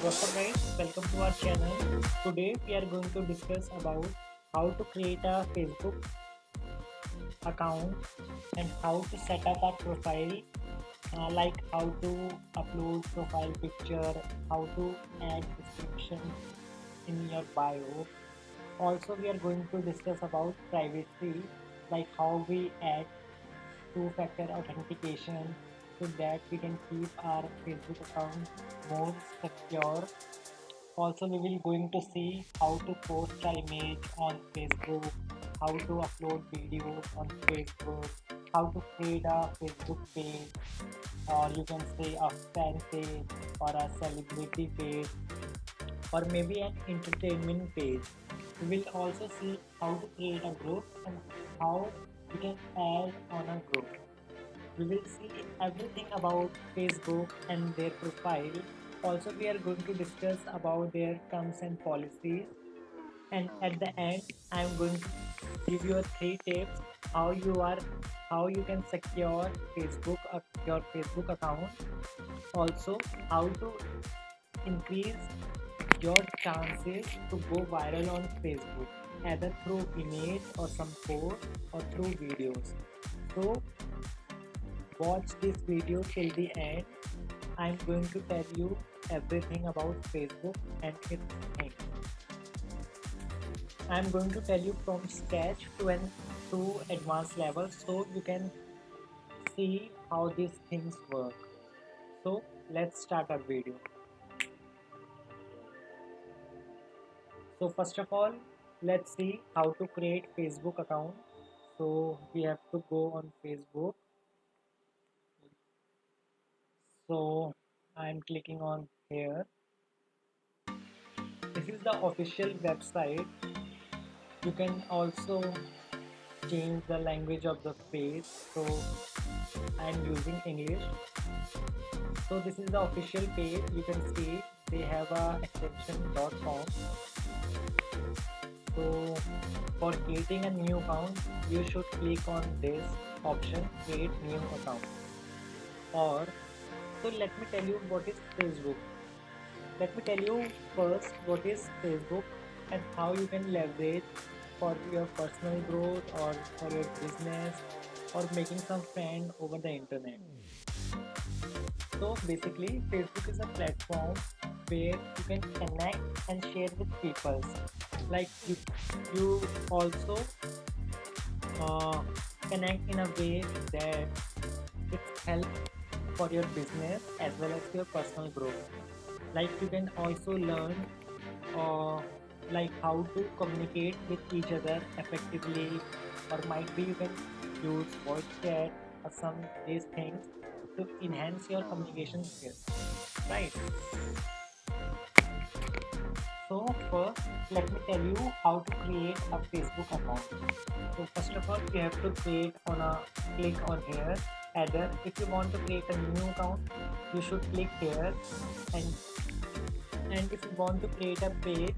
What's up guys, welcome to our channel. Today we are going to discuss about how to create a Facebook account and how to set up a profile, like how to upload profile picture, how to add description in your bio. Also we are going to discuss about privacy, like how we add two-factor authentication so that we can keep our Facebook account more secure. Also, we will going to see how to post our image on Facebook, how to upload videos on Facebook, how to create a Facebook page, or you can say a fan page or a celebrity page, or maybe an entertainment page. We will also see how to create a group and how you can add on a group. We will see everything about Facebook and their profile. Also, we are going to discuss about their terms and policies. And at the end, I am going to give you a three tips how you can secure your Facebook account. Also, how to increase your chances to go viral on Facebook, either through image or some post or through videos. So watch this video till the end. I'm going to tell you everything about Facebook and its things. I'm going to tell you from sketch to advanced level so you can see how these things work. So let's start our video. So first of all, let's see how to create Facebook account. So we have to go on Facebook. So I'm clicking on here. This is the official website. You can also change the language of the page. So I'm using English. So this is the official page. You can see they have a extension .com. So for creating a new account, you should click on this option, create new account. Or so let me tell you what is Facebook. Let me tell you first what is Facebook and how you can leverage for your personal growth or for your business or making some friend over the internet. So basically, Facebook is a platform where you can connect and share with people. Like you also uh, connect in a way that it's help for your business as well as your personal growth. Like you can also learn uh, like how to communicate with each other effectively, or might be you can use voice chat or some these things to enhance your communication skills, right? So first, let me tell you how to create a Facebook account. So first of all, you have to create on a click on here. Either if you want to create a new account, you should click here, and if you want to create a page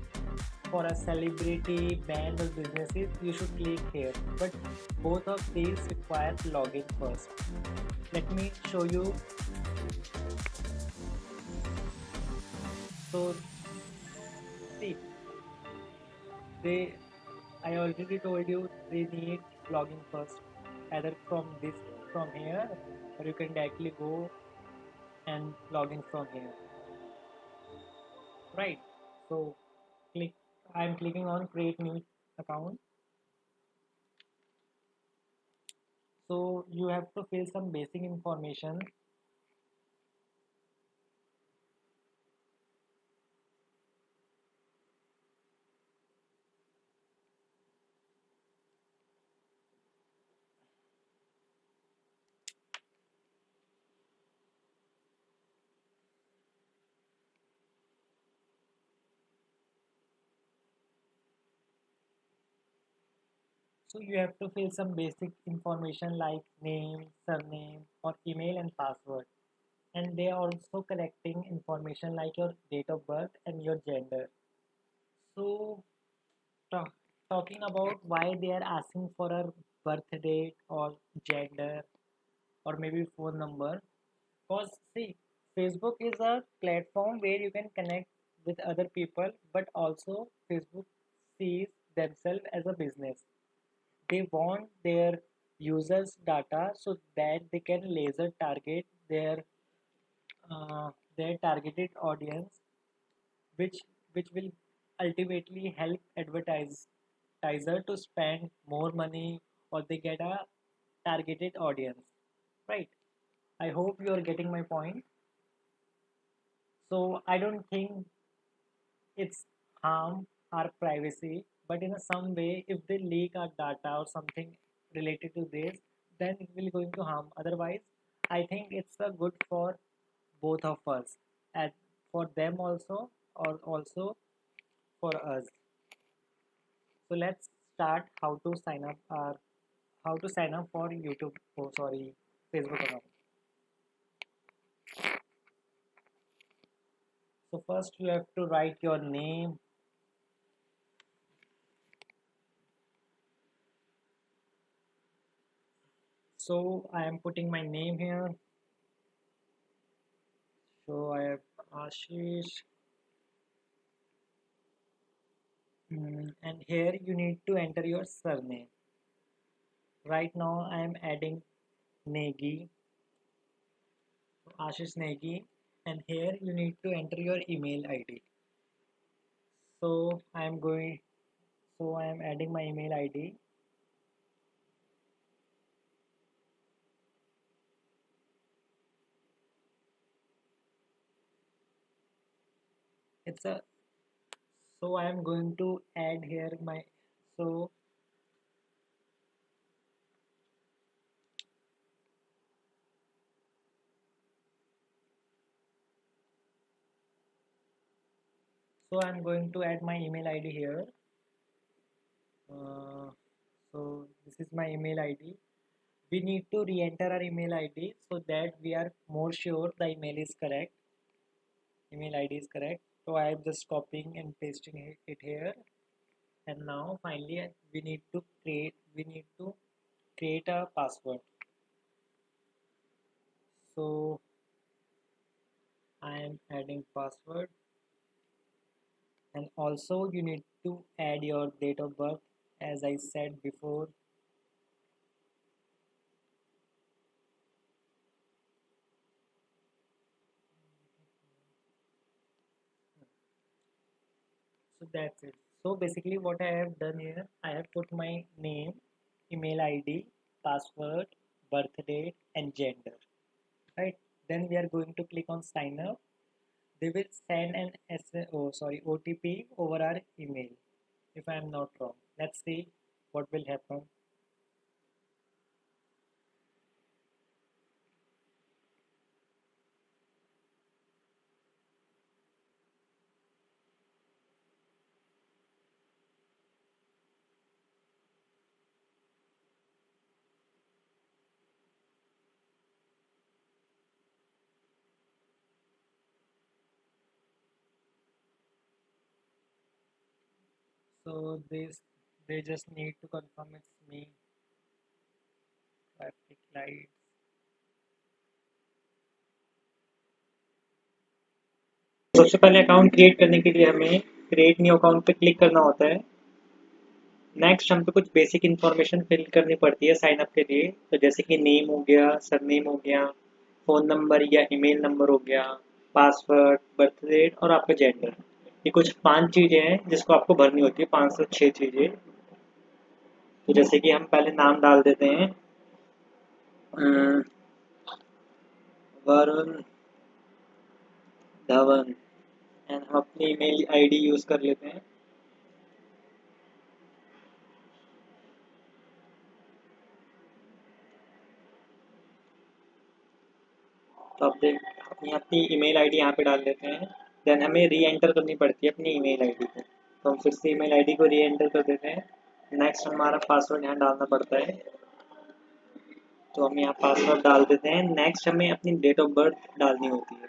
for a celebrity, band or businesses, you should click here. But both of these require login first. Let me show you. So see, they I already told you they need login first, either from here, or you can directly go and log in from here, right? So click. I'm clicking on create new account. So you have to fill some basic information. So you have to fill some basic information like name, surname, or email and password. And they are also collecting information like your date of birth and your gender. So talk, talking about why they are asking for a birth date or gender or maybe phone number. Because see, Facebook is a platform where you can connect with other people, but also Facebook sees themselves as a business. They want their users' data so that they can laser target their targeted audience, which which will ultimately help advertiser to spend more money, or they get a targeted audience, right? I hope you are getting my point. So I don't think it's harm our privacy, but in a some way, if they leak our data or something related to this, then it will going to harm. Otherwise, I think it's a good for both of us, and for them also, or also for us. So let's start how to sign up our how to sign up for YouTube. Oh, sorry, Facebook account. So first you have to write your name. So I am putting my name here. So I have Ashish. And here you need to enter your surname. Right now I am adding Negi, Ashish Negi, and here you need to enter your email ID. So I am adding my email ID. It's a so I am going to add here my so so I'm going to add my email ID here. Uh, so this is my email ID. We need to re-enter our email ID so that we are more sure the email is correct. Email ID is correct. So I am just copying and pasting it here. And now finally we need to create a password. So I am adding password, and also you need to add your date of birth as I said before. So that's it. So basically what I have done here, I have put my name, email ID, password, birth date and gender, right? Then we are going to click on sign up. They will send an OTP over our email, if I am not wrong. Let's see what will happen. So this they just need to confirm it's me. Traffic lights. सबसे पहले account create करने के लिए हमें create new account पे click करना होता है। नेक्स्ट हमको कुछ बेसिक इन्फॉर्मेशन फिल करनी पड़ती है साइन अप के लिए, तो जैसे कि नेम हो गया, सरनेम हो गया, फ़ोन नंबर या ईमेल नंबर हो गया, पासवर्ड, बर्थ डेट और आपका जेंडर। ये कुछ 5 चीज़ें हैं जिसको आपको भरनी होती है, 5 से 6 चीज़ें। तो जैसे कि हम पहले नाम डाल देते हैं, अ, वरुण धवन, एंड हम अपनी ईमेल आईडी यूज़ कर लेते हैं। तो आप देख अपनी अपनी ईमेल आईडी यहाँ पे डाल देते हैं। देन हमें री एंटर करनी पड़ती है अपनी ईमेल आईडी को, तो हम फिर से ईमेल आईडी को री एंटर कर देते हैं। नेक्स्ट हमारा पासवर्ड यहाँ डालना पड़ता है, तो हम यहाँ पासवर्ड डाल देते हैं। नेक्स्ट हमें अपनी डेट ऑफ बर्थ डालनी होती है,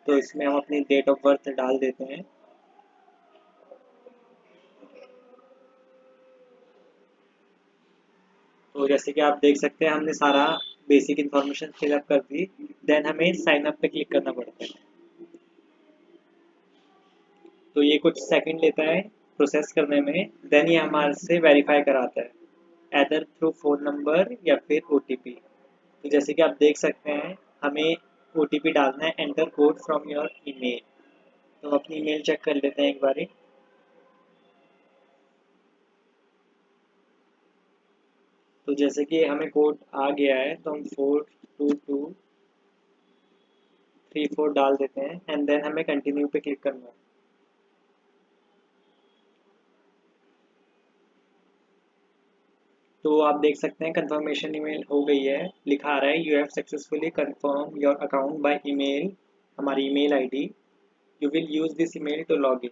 तो इसमें हम अपनी डेट ऑफ बर्थ डाल देते हैं। तो जैसे कि आप देख सकते हैं हमने सारा बेसिक इन्फॉर्मेशन फिलअप कर दी, देन हमें साइन अप पे क्लिक करना पड़ता है। तो ये कुछ सेकंड लेता है प्रोसेस करने में, देन ये हमारे से वेरीफाई कराता है एदर थ्रू फ़ोन नंबर या फिर ओटीपी। तो जैसे कि आप देख सकते हैं, हमें ओटीपी डालना है, enter code from your email. तो हम अपनी ईमेल चेक कर लेते हैं एक बारी। तो जैसे कि हमें कोड आ गया है, तो हम 4223 डाल देते हैं एंड देन हमें कंटिन्यू पे क्लिक करना है। तो आप देख सकते हैं कंफर्मेशन ईमेल हो गई है, लिखा आ रहा है you have successfully confirm your account by email, हमारी email ID, you will use this email to log in.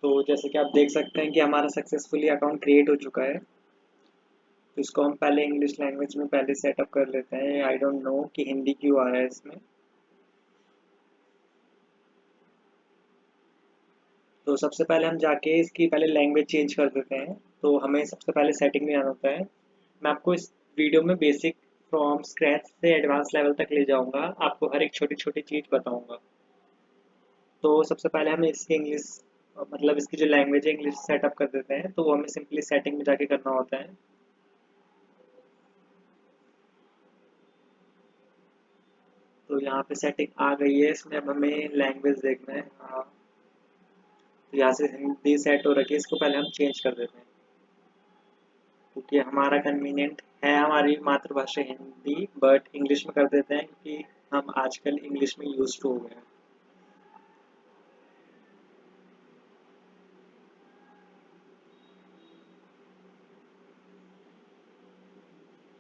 तो जैसे कि आप देख सकते हैं कि हमारा सक्सेसफुली अकाउंट क्रिएट हो चुका है। तो इसको हम पहले इंग्लिश लैंग्वेज में पहले सेटअप कर लेते हैं। आई डोंट नो कि हिंदी क्यों आ रहा है इसमें। तो सबसे पहले हम जाके इसकी पहले लैंग्वेज चेंज कर देते हैं। तो हमें सबसे पहले सेटिंग में आना होता है। मैं आपको इस वीडियो में बेसिक फ्रॉम स्क्रैच से एडवांस लेवल तक ले जाऊंगा, आपको हर एक छोटी छोटी चीज़ बताऊंगा। तो सबसे पहले हमें इसकी इंग्लिश, मतलब इसकी जो लैंग्वेज है इंग्लिश सेटअप कर देते हैं। तो वो हमें सिंपली सेटिंग में जाके करना होता है। तो यहाँ पे सेटिंग आ गई है, इसमें अब हमें लैंग्वेज देखना है। हाँ, तो यहाँ से हिंदी सेट हो रखी है, इसको पहले हम चेंज कर देते हैं क्योंकि हमारा कन्वीनियंट है, हमारी मातृभाषा हिंदी, बट इंग्लिश में कर देते हैं क्योंकि हम आजकल इंग्लिश में यूज टू हो गए हैं।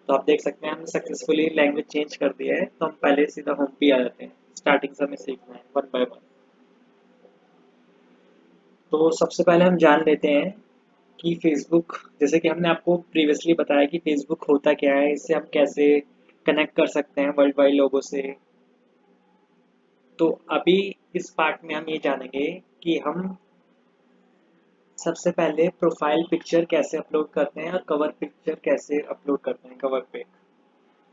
तो आप देख सकते हैं हमने सक्सेसफुली लैंग्वेज चेंज कर दिया है। तो हम पहले सीधा होम पे आ जाते हैं, स्टार्टिंग से हमें सीखना है वन बाय वन। तो सबसे पहले हम जान लेते हैं कि फेसबुक, जैसे कि हमने आपको प्रीवियसली बताया कि फेसबुक होता क्या है, इससे हम कैसे कनेक्ट कर सकते हैं वर्ल्ड वाइड लोगों से। तो अभी इस पार्ट में हम ये जानेंगे कि हम सबसे पहले प्रोफाइल पिक्चर कैसे अपलोड करते हैं और कवर पिक्चर कैसे अपलोड करते हैं कवर पे।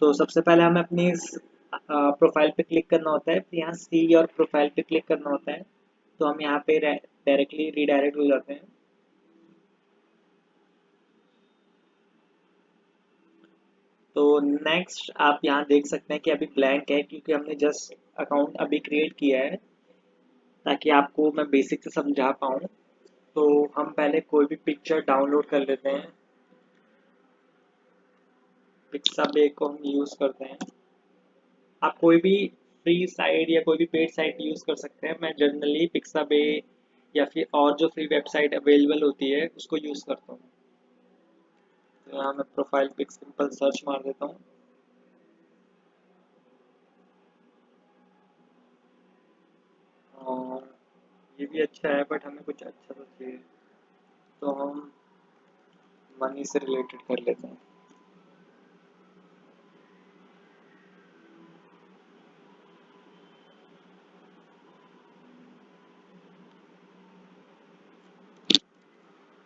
तो सबसे पहले हमें अपनी इस प्रोफाइल पे क्लिक करना होता है, फिर यहाँ सी और प्रोफाइल पे क्लिक करना होता है। तो हम यहाँ पे डायरेक्टली रीडायरेक्ट हो जाते हैं। तो नेक्स्ट आप यहाँ देख सकते हैं कि अभी ब्लैंक है क्योंकि हमने जस्ट अकाउंट अभी क्रिएट किया है, ताकि आपको मैं बेसिक से समझा पाऊँ। तो हम पहले कोई भी पिक्चर डाउनलोड कर लेते हैं। पिक्साबे को हम यूज़ करते हैं। आप कोई भी फ्री साइट या कोई भी पेड साइट यूज़ कर सकते हैं। मैं जनरली पिक्साबे या फिर और जो फ्री वेबसाइट अवेलेबल होती है उसको यूज़ करता हूँ। तो यहाँ मैं प्रोफाइल पिक सिंपल सर्च मार देता हूँ। और ये भी अच्छा है बट हमें कुछ अच्छा तो चाहिए। तो हम मनी से रिलेटेड कर लेते हैं।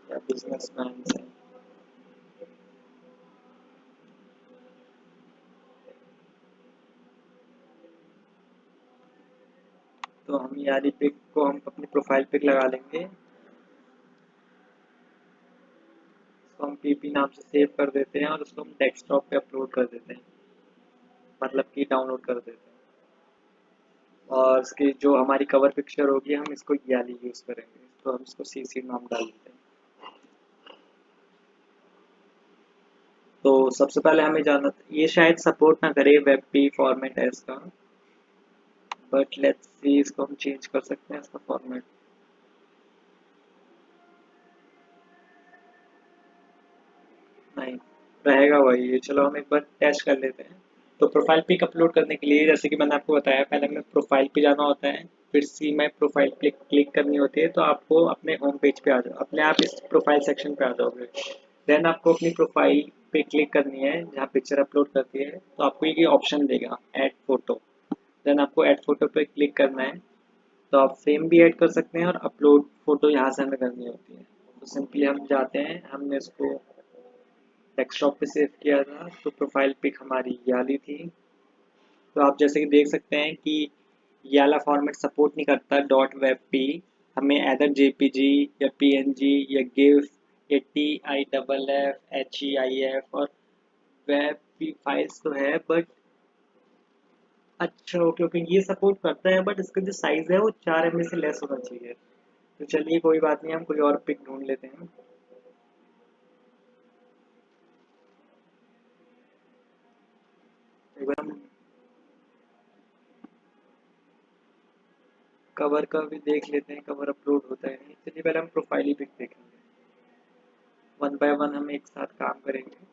या बिजनेसमैन से। तो हम ये वाली पिक को हम अपनी प्रोफाइल पिक लगा लेंगे। इसको हम पीपी नाम से सेव कर देते हैं और उसको हम डेस्कटॉप पे अपलोड कर देते हैं, मतलब कि डाउनलोड कर देते हैं। और इसकी जो हमारी कवर पिक्चर होगी हम इसको ये वाली यूज़ करेंगे। तो हम इसको सीसी नाम डाल देते हैं। तो सबसे पहले हमें जानना, ये शायद सपोर्ट ना करे वेब पी फॉर्मेट है इसका, बट लेट्स सी, इसको हम चेंज कर सकते हैं इसका फॉर्मेट। नहीं रहेगा वही है। चलो हम एक बार टेस्ट कर लेते हैं। तो प्रोफाइल पिक अपलोड करने के लिए जैसे कि मैंने आपको बताया, पहले हमें प्रोफाइल पे जाना होता है, फिर सी माई प्रोफाइल पे क्लिक करनी होती है। तो आपको अपने होम पेज पे आ जाओ, अपने आप इस प्रोफाइल सेक्शन पे आ जाओगे। देन आपको अपनी प्रोफाइल पे क्लिक करनी है जहाँ पिक्चर अपलोड करती है। तो आपको ये ऑप्शन देगा ऐड फोटो। देन आपको ऐड फोटो पे क्लिक करना है। तो आप फ्रेम भी ऐड कर सकते हैं और अपलोड फोटो यहाँ से हमें करनी होती है। तो सिंपली हम जाते हैं, हमने इसको डेस्कटॉप पे सेव किया था, तो प्रोफाइल पिक हमारी ये वाली थी। तो आप जैसे कि देख सकते हैं कि ये वाला फॉर्मेट सपोर्ट नहीं करता डॉट वेब पी, हमें एदर जेपीजी या पीएनजी या गिफ या TIFF और वेब पी फाइल्स तो है, बट अच्छा ओके ओके ये सपोर्ट करता है, बट इसका जो साइज है वो 4 MB से लेस होना चाहिए। तो चलिए कोई बात नहीं, हम कोई और पिक ढूंढ लेते हैं। एक बार हम कवर का भी देख लेते हैं, कवर अपलोड होता है नहीं। चलिए पहले हम प्रोफाइल ही पिक देखेंगे, वन बाय वन हम एक साथ काम करेंगे।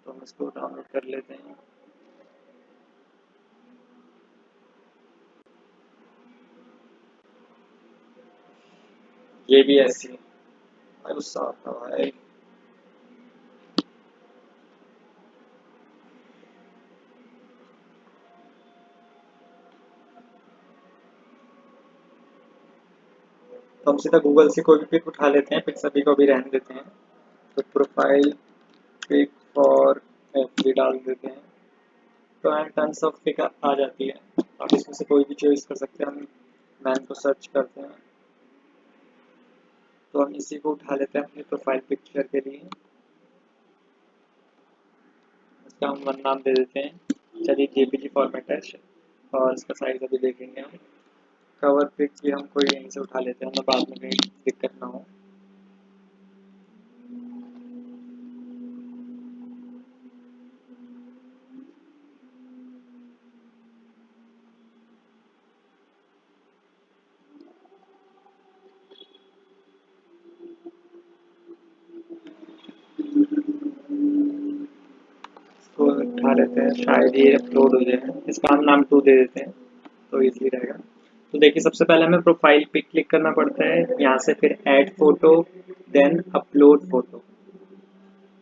तो हम इसको डाउनलोड कर लेते हैं। ये भी ऐसी है। भाई गुस्सा आता है भाई। तो हम सीधा गूगल से कोई भी पिक उठा लेते हैं, पिक सभी को भी रहने देते हैं। तो प्रोफाइल पिक फॉर एवरी डाल देते हैं, तो एंड टन्स ऑफ पिक आ जाती है। आप इसमें से कोई भी चॉइस कर सकते हैं। हम मैन को सर्च करते हैं, तो हम इसी को उठा लेते हैं अपनी प्रोफाइल पिक्चर के लिए। इसका हम वन नाम दे देते हैं। चलिए जेपीजी फॉर्मेट है, और इसका साइज अभी देखेंगे हम। कवर पिक भी हम कोई यहीं से उठा लेते हैं, हमें बाद में कहीं दिक्कत ना हो। इसको उठा लेते हैं, शायद ये अपलोड हो जाए। इसका हम नाम 2 दे देते हैं, तो इजी रहेगा। तो देखिए सबसे पहले हमें प्रोफाइल पे क्लिक करना पड़ता है, यहाँ से फिर add photo, then upload photo,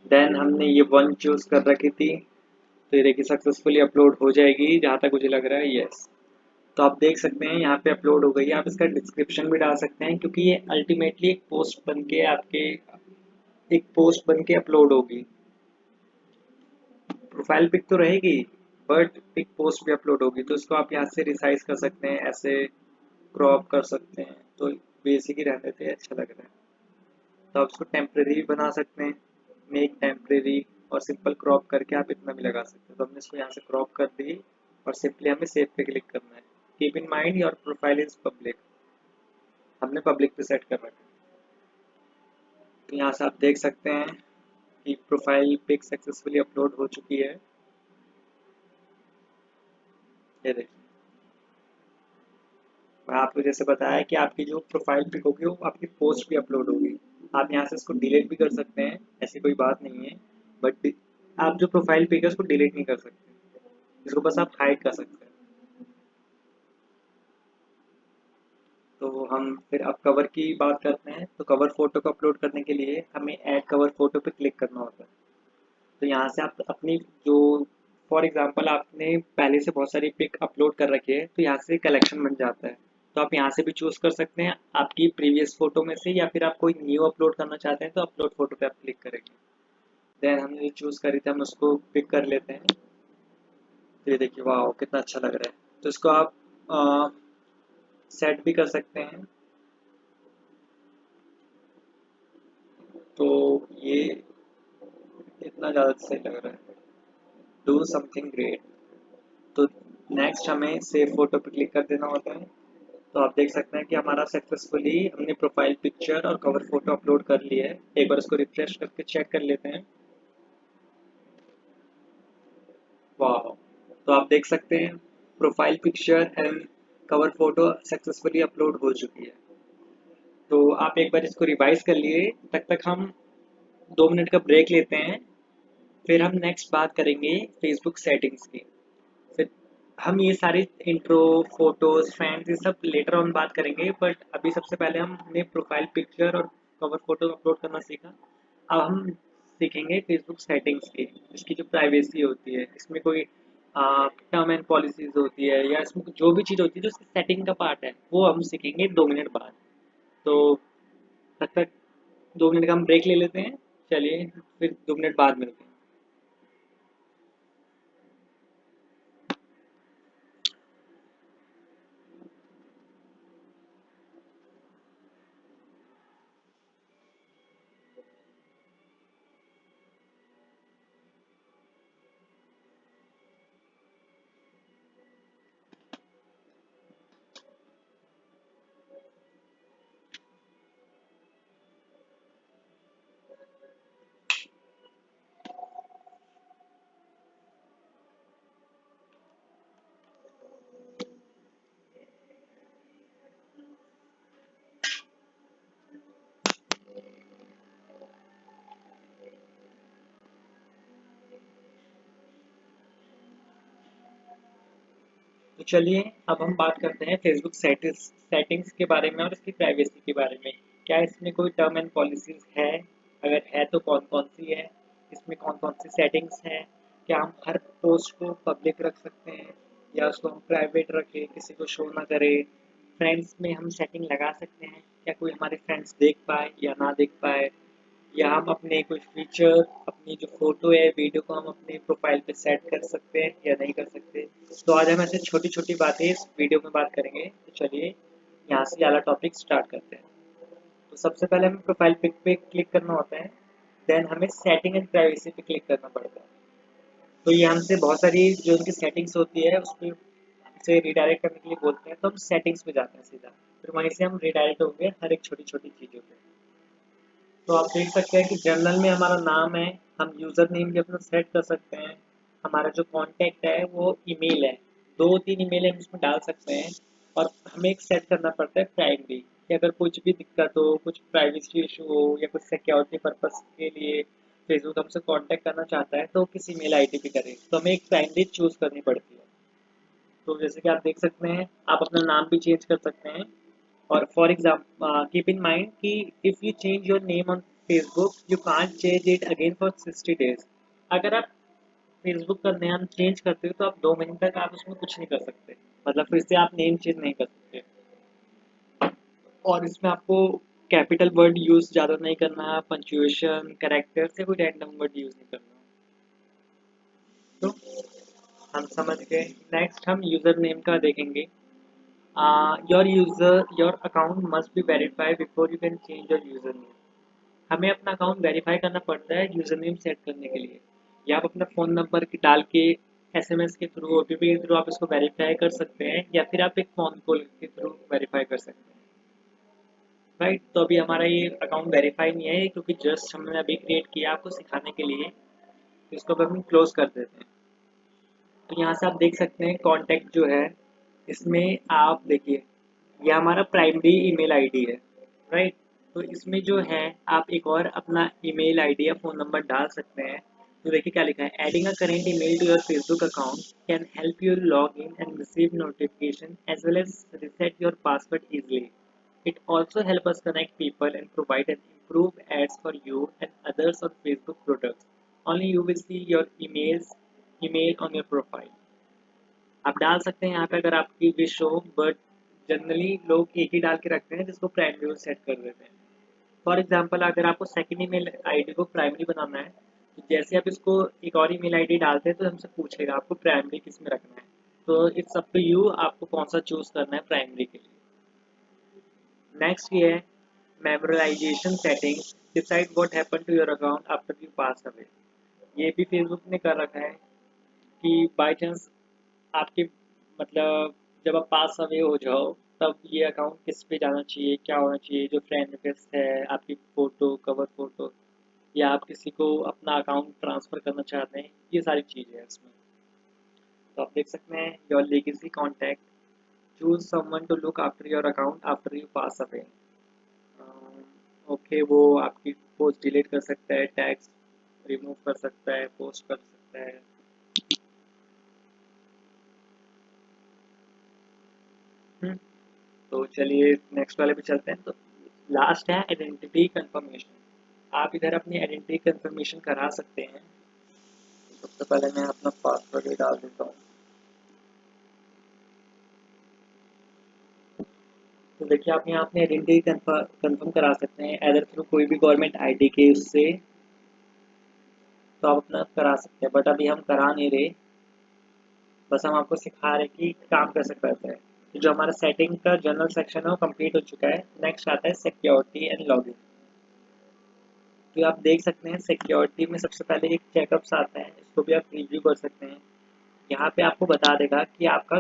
then हमने ये वन चूज कर रखी थी। तो ये देखिए सक्सेसफुली अपलोड हो जाएगी जहाँ तक मुझे लग रहा है, यस। तो आप देख सकते हैं यहाँ पे अपलोड हो गई है। आप इसका डिस्क्रिप्शन भी डाल सकते हैं, क्योंकि ये अल्टीमेटली एक पोस्ट बन के अपलोड होगी। प्रोफाइल पिक तो रहेगी, बट पिक पोस्ट भी अपलोड होगी। तो इसको आप यहाँ से रिसाइज कर सकते हैं, ऐसे क्रॉप कर सकते हैं। तो बेसिक ही रहने थे, अच्छा लग रहा है। तो आप इसको टेम्परेरी भी बना सकते हैं, मेक टेम्परेरी, और सिंपल क्रॉप करके आप इतना भी लगा सकते हैं। तो हमने इसको यहाँ से क्रॉप कर दी, और सिंपली हमें सेव पे क्लिक करना है। Keep in mind your profile is public, हमने पब्लिक पे सेट कर रखा है। तो यहाँ से आप देख सकते हैं कि प्रोफाइल पिक सक्सेसफुली अपलोड हो चुकी है। ये देखिए, मैं आपको जैसे बताया कि आपकी जो प्रोफाइल पिक होगी वो आपकी पोस्ट भी अपलोड होगी। आप यहाँ से इसको डिलीट भी कर सकते हैं, ऐसी कोई बात नहीं है। बट आप जो प्रोफाइल पिक है उसको डिलीट नहीं कर सकते, इसको बस आप हाइड कर सकते हैं। तो हम फिर अब कवर की बात करते हैं। तो कवर फोटो को अपलोड करने के लिए हमें ऐड कवर फोटो पे क्लिक करना होता है। तो यहाँ से आप अपनी जो, फॉर एग्जांपल आपने पहले से बहुत सारी पिक अपलोड कर रखी है, तो यहाँ से कलेक्शन बन जाता है। तो आप यहाँ से भी चूज कर सकते हैं आपकी प्रीवियस फोटो में से, या फिर आप कोई न्यू अपलोड करना चाहते हैं तो अपलोड फोटो पे आप क्लिक करेंगे। देन हमने जो चूज करी थी हम उसको पिक कर लेते हैं। तो ये देखिए वाह कितना अच्छा लग रहा है। तो इसको आप सेट भी कर सकते हैं। तो ये इतना ज़्यादा सही लग रहा है। Do something great. तो नेक्स्ट हमें सेव फोटो पे क्लिक कर देना होता है। तो आप देख सकते हैं कि हमारा सक्सेसफुली हमने प्रोफाइल पिक्चर और कवर फोटो अपलोड कर लिया है। एक बार इसको रिफ्रेश करके चेक कर लेते हैं। वाह, तो आप देख सकते हैं profile picture and cover photo successfully upload हो चुकी है। तो आप एक बार इसको रिवाइज कर लिए, तब तक हम 2 मिनट का ब्रेक लेते हैं। फिर हम नेक्स्ट बात करेंगे फेसबुक सेटिंग्स की। फिर हम ये सारे इंट्रो, फोटोज, फ्रेंड्स, ये सब लेटर ऑन बात करेंगे, बट अभी सबसे पहले हमने प्रोफाइल पिक्चर और कवर फोटो अपलोड करना सीखा। अब हम सीखेंगे फेसबुक सेटिंग्स की। इसकी जो प्राइवेसी होती है, इसमें कोई टर्म एंड पॉलिसीज होती है या इसमें जो भी चीज़ होती है जो सेटिंग का पार्ट है वो हम सीखेंगे 2 मिनट बाद। तो तब तक 2 मिनट का हम ब्रेक ले लेते हैं। चलिए फिर 2 मिनट बाद मिलते हैं। तो चलिए अब हम बात करते हैं फेसबुक सेटिंग्स के बारे में और इसकी प्राइवेसी के बारे में। क्या इसमें कोई टर्म एंड पॉलिसीज है? अगर है तो कौन कौन सी है? इसमें कौन कौन सी सेटिंग्स हैं? क्या हम हर पोस्ट को पब्लिक रख सकते हैं या उसको हम प्राइवेट रखें, किसी को शो ना करें? फ्रेंड्स में हम सेटिंग लगा सकते हैं, क्या कोई हमारे फ्रेंड्स देख पाए या ना देख पाए? या हम अपने कोई फीचर, अपनी जो फ़ोटो है, वीडियो को हम अपने प्रोफ़ाइल पे सेट कर सकते हैं या नहीं कर सकते? तो आज हम ऐसे छोटी-छोटी बातें इस वीडियो में बात करेंगे। तो चलिए यहाँ से वाला टॉपिक स्टार्ट करते हैं। तो सबसे पहले हमें प्रोफ़ाइल पिक पे क्लिक करना होता है, देन हमें सेटिंग एंड प्राइवेसी पे क्लिक करना पड़ता है। तो ये हमसे बहुत सारी जो उनकी सेटिंग्स होती है उसपे हमसे रिडायरेक्ट करने के लिए बोलते हैं, तो हम सेटिंग्स पे जाते हैं सीधा। फिर वहीं से हम रिडायरेक्ट होंगे हर एक छोटी-छोटी चीज़ों पे। तो आप देख सकते हैं कि जर्नल में हमारा नाम है, हम यूज़र नेम भी अपना सेट कर सकते हैं। हमारा जो कॉन्टैक्ट है वो ईमेल है, 2-3 ईमेल हम उसमें डाल सकते हैं। और हमें एक सेट करना पड़ता है प्राइमरी, कि अगर कुछ भी दिक्कत हो, कुछ प्राइवेसी इशू हो या कुछ सिक्योरिटी पर्पस के लिए फेसबुक हमसे कॉन्टैक्ट करना चाहता है तो किस ईमेल आईडी पे करे, तो हमें एक प्राइमरी चूज़ करनी पड़ती है। तो जैसे कि आप देख सकते हैं, आप अपना नाम भी चेंज कर सकते हैं। और for example keep in mind कि if you change your name on Facebook you can't change it again for 60 days. अगर आप फेसबुक का नाम चेंज करते हो तो आप 2 महीने तक आप उसमें कुछ नहीं कर सकते, मतलब फिर से आप नेम चेंज नहीं कर सकते। और इसमें आपको कैपिटल वर्ड यूज़ ज़्यादा नहीं करना, पंक्चुएशन कैरेक्टर से कोई रैंडम वर्ड यूज़ नहीं करना। तो हम समझ गए। नेक्स्ट हम यूज़र नेम का देखेंगे। Your account must be verified before you can change your user name. हमें अपना अकाउंट वेरीफाई करना पड़ता है यूज़र नेम सेट करने के लिए। या आप अपना फ़ोन नंबर डाल के एसएमएस के थ्रू, ओटीपी के थ्रू आप इसको वेरीफाई कर सकते हैं, या फिर आप एक फ़ोन कॉल के थ्रू वेरीफाई कर सकते हैं। राइट, तो अभी हमारा ये अकाउंट वेरीफाई नहीं है क्योंकि जस्ट हमने अभी क्रिएट किया आपको सिखाने के लिए। तो इसको अब हम क्लोज कर देते हैं। तो यहाँ से आप देख सकते हैं कॉन्टैक्ट जो है, इसमें आप देखिए यह हमारा प्राइमरी ईमेल आईडी है। राइट, तो इसमें जो है आप एक और अपना ईमेल आईडी या फ़ोन नंबर डाल सकते हैं। तो देखिए क्या लिखा है, adding a current email to your Facebook account can help you log in and receive notification as well as reset your password easily. It also help us connect people and provide an improved ads for you and others on Facebook products. Only you will see your email on your profile. आप डाल सकते हैं यहाँ पे अगर आपकी wish हो, but generally लोग एक ही डाल के रखते हैं जिसको प्राइमरी सेट कर देते हैं। फॉर एग्जांपल अगर आपको सेकंड ईमेल आईडी को प्राइमरी बनाना है, तो जैसे आप इसको एक और ईमेल आईडी डालते हैं तो हमसे पूछेगा आपको प्राइमरी किस में रखना है। तो इट्स अप टू यू, आपको कौन सा चूज करना है प्राइमरी के लिए। नेक्स्ट ये है memorisation settings, decide what happen to your account after you pass away. ये भी फेसबुक ने कर रखा है कि बाय चांस आपके, मतलब जब आप पास अवे हो जाओ तब ये अकाउंट किस पे जाना चाहिए, क्या होना चाहिए, जो फ्रेंड रिक्वेस्ट है, आपकी फ़ोटो, कवर फ़ोटो, या आप किसी को अपना अकाउंट ट्रांसफ़र करना चाहते हैं, ये सारी चीज़ें हैं इसमें। तो आप देख सकते हैं your legacy contact, choose someone to look after your account after you pass away. Okay, वो आपकी पोस्ट डिलीट कर सकता है, टैग्स रिमूव कर सकता है, पोस्ट कर सकता है। हम्म, तो चलिए नेक्स्ट वाले पे चलते हैं। तो लास्ट है आइडेंटिटी कंफर्मेशन। आप इधर अपनी आइडेंटिटी कंफर्मेशन करा सकते हैं। सबसे पहले मैं अपना पासवर्ड ही डाल देता हूँ। तो देखिए आप यहाँ अपनी आइडेंटिटी कंफर्म करा सकते हैं एदर थ्रू कोई भी गवर्नमेंट आईडी के उससे, तो आप अपना करा सकते हैं, बट अभी हम करा नहीं रहे, बस हम आपको सिखा रहे कि काम कैसे करते हैं। तो जो हमारा सेटिंग का जनरल सेक्शन है वो कंप्लीट हो चुका है। नेक्स्ट आता है सिक्योरिटी एंड लॉगिन। तो आप देख सकते हैं सिक्योरिटी में सबसे पहले एक चेकअप्स आता है, इसको भी आप रिव्यू कर सकते हैं। यहाँ पे आपको बता देगा कि आपका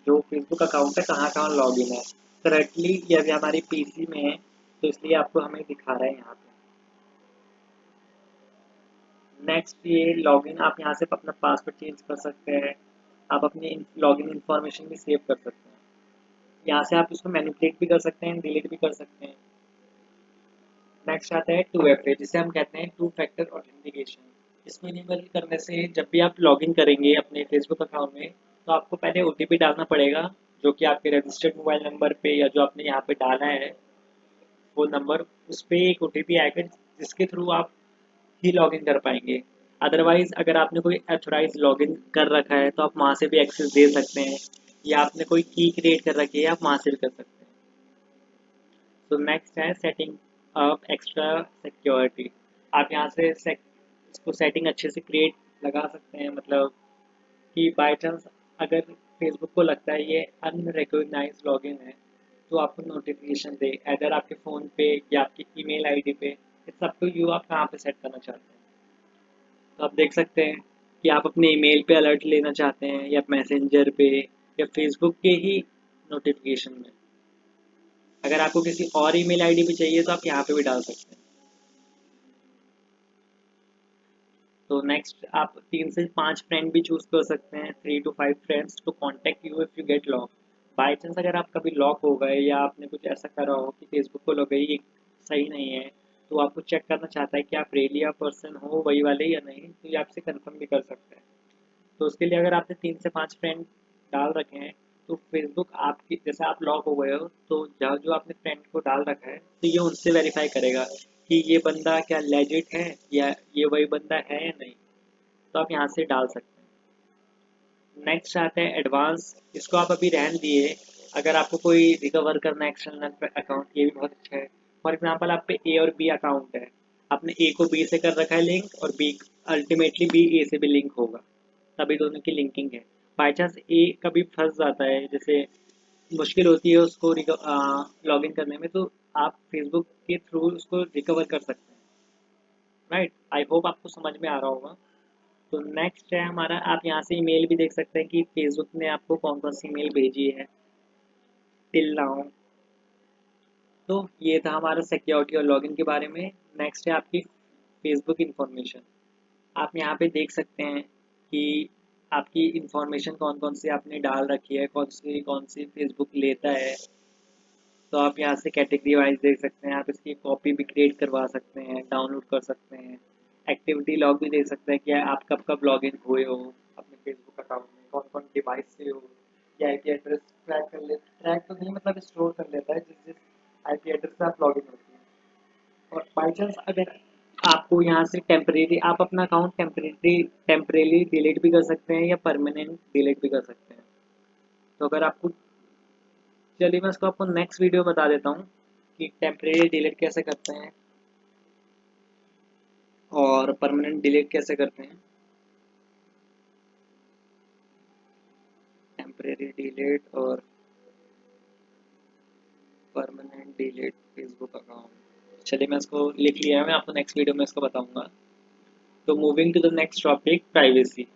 जो फेसबुक अकाउंट है कहाँ कहाँ लॉगिन है। करंटली ये अभी हमारी पीसी में है, तो इसलिए आपको हमें दिखा रहा है यहाँ पे। नेक्स्ट ये लॉगिन, आप यहाँ से अपना पासवर्ड चेंज कर सकते हैं, आप अपनी लॉगिन इन्फॉर्मेशन भी सेव कर सकते हैं। यहाँ से आप इसको मैनिपुलेट भी कर सकते हैं, डिलीट भी कर सकते हैं। नेक्स्ट आता है 2FA, जिसे हम कहते हैं टू फैक्टर ऑथेंटिकेशन। इसको इनेबल करने से जब भी आप लॉगिन करेंगे अपने फेसबुक अकाउंट में, तो आपको पहले OTP डालना पड़ेगा, जो कि आपके रजिस्टर्ड मोबाइल नंबर पे या जो आपने यहाँ पे डाला है फ़ोन नंबर, उस पर एक OTP आएगा जिसके थ्रू आप ही लॉगिन कर पाएंगे। अदरवाइज अगर आपने कोई अथोराइज लॉगिन कर रखा है तो आप वहाँ से भी एक्सेस दे सकते हैं, या आपने कोई की क्रिएट कर रखी है आप वहाँ से भी कर सकते हैं। तो नेक्स्ट है सेटिंग अप एक्स्ट्रा सिक्योरिटी। आप यहाँ से इसको सेटिंग अच्छे से क्रिएट लगा सकते हैं, मतलब कि बाय चांस अगर फेसबुक को लगता है ये अनरिकॉग्नाइज्ड लॉगिन है, तो आपको नोटिफिकेशन दे अगर आपके फ़ोन पे या आपकी ईमेल आईडी पे। इट्स अप टू यू आप कहाँ पे सेट करना चाहते हैं। तो आप देख सकते हैं कि आप अपने ईमेल पे अलर्ट लेना चाहते हैं या मैसेंजर पे या फेसबुक के ही नोटिफिकेशन में। अगर आपको किसी और ईमेल आईडी पे चाहिए तो आप यहाँ पे भी डाल सकते हैं। तो नेक्स्ट आप 3 से 5 फ्रेंड भी चूज कर सकते हैं, 3 to 5 friends to contact you if you get lock. By chance अगर आप कभी लॉक हो गए या आपने कुछ ऐसा करा हो कि फेसबुक को लगे ये सही नहीं है, तो आपको चेक करना चाहता है कि आप रियली आप पर्सन हो वही वाले या नहीं, तो ये आपसे कंफर्म भी कर सकते हैं। तो उसके लिए अगर आपने 3 से 5 फ्रेंड डाल रखे हैं, तो फेसबुक आपकी जैसे आप लॉक हो गए हो, तो जहाँ जो आपने फ्रेंड को डाल रखा है तो ये उनसे वेरीफाई करेगा कि ये बंदा क्या लेजिट है या ये वही बंदा है या नहीं। तो आप यहाँ से डाल सकते हैं। नेक्स्ट आता है एडवांस। इसको आप अभी रहन दिए, अगर आपको कोई रिकवर करना है एक्सटर्नल अकाउंट, ये भी बहुत अच्छा है। फॉर एग्जांपल आप पे ए और बी अकाउंट है, आपने ए को बी से कर रखा है लिंक और बी अल्टीमेटली बी ए से भी लिंक होगा, तभी दोनों की लिंकिंग है। बाई चांस ए कभी फंस जाता है, जैसे मुश्किल होती है उसको लॉगिन करने में, तो आप फेसबुक के थ्रू उसको रिकवर कर सकते हैं। राइट, आई होप आपको समझ में आ रहा होगा। तो नेक्स्ट है हमारा, आप यहाँ से ईमेल भी देख सकते हैं कि फेसबुक ने आपको कौन कौन सी ईमेल भेजी है टिल नाउ। तो ये था हमारा सिक्योरिटी और लॉगिन के बारे में। नेक्स्ट है आपकी फेसबुक इंफॉर्मेशन। आप यहाँ पे देख सकते हैं कि आपकी इंफॉर्मेशन कौन कौन सी आपने डाल रखी है, कौन सी फेसबुक लेता है। तो आप यहाँ से कैटेगरी वाइज देख सकते हैं, आप इसकी कॉपी भी क्रिएट करवा सकते हैं, डाउनलोड कर सकते हैं। एक्टिविटी लॉग भी देख सकते हैं कि आप कब कब लॉग इन हुए हो अपने फेसबुक अकाउंट में, कौन कौन डिवाइस से हो। या आईपी एड्रेस ट्रैक कर ले, ट्रैक तो नहीं मतलब स्टोर कर लेता है जिस जिस आईपी एड्रेस से आप लॉग इन होते हैं। और बाई चांस अगर आपको यहाँ से टेम्परेरी, आप अपना अकाउंट टेम्परेरी डिलीट भी कर सकते हैं या परमानेंट डिलीट भी कर सकते हैं। तो अगर आपको, चलिए मैं इसको आपको नेक्स्ट वीडियो बता देता हूँ कि टेम्परेरी डिलीट कैसे करते हैं और परमानेंट डिलीट कैसे करते हैं। टेम्परेरी डिलीट और परमानेंट डिलीट फेसबुक अकाउंट, चलिए मैं इसको लिख लिया है, मैं आपको नेक्स्ट वीडियो में इसको बताऊंगा। तो moving to the next topic, privacy.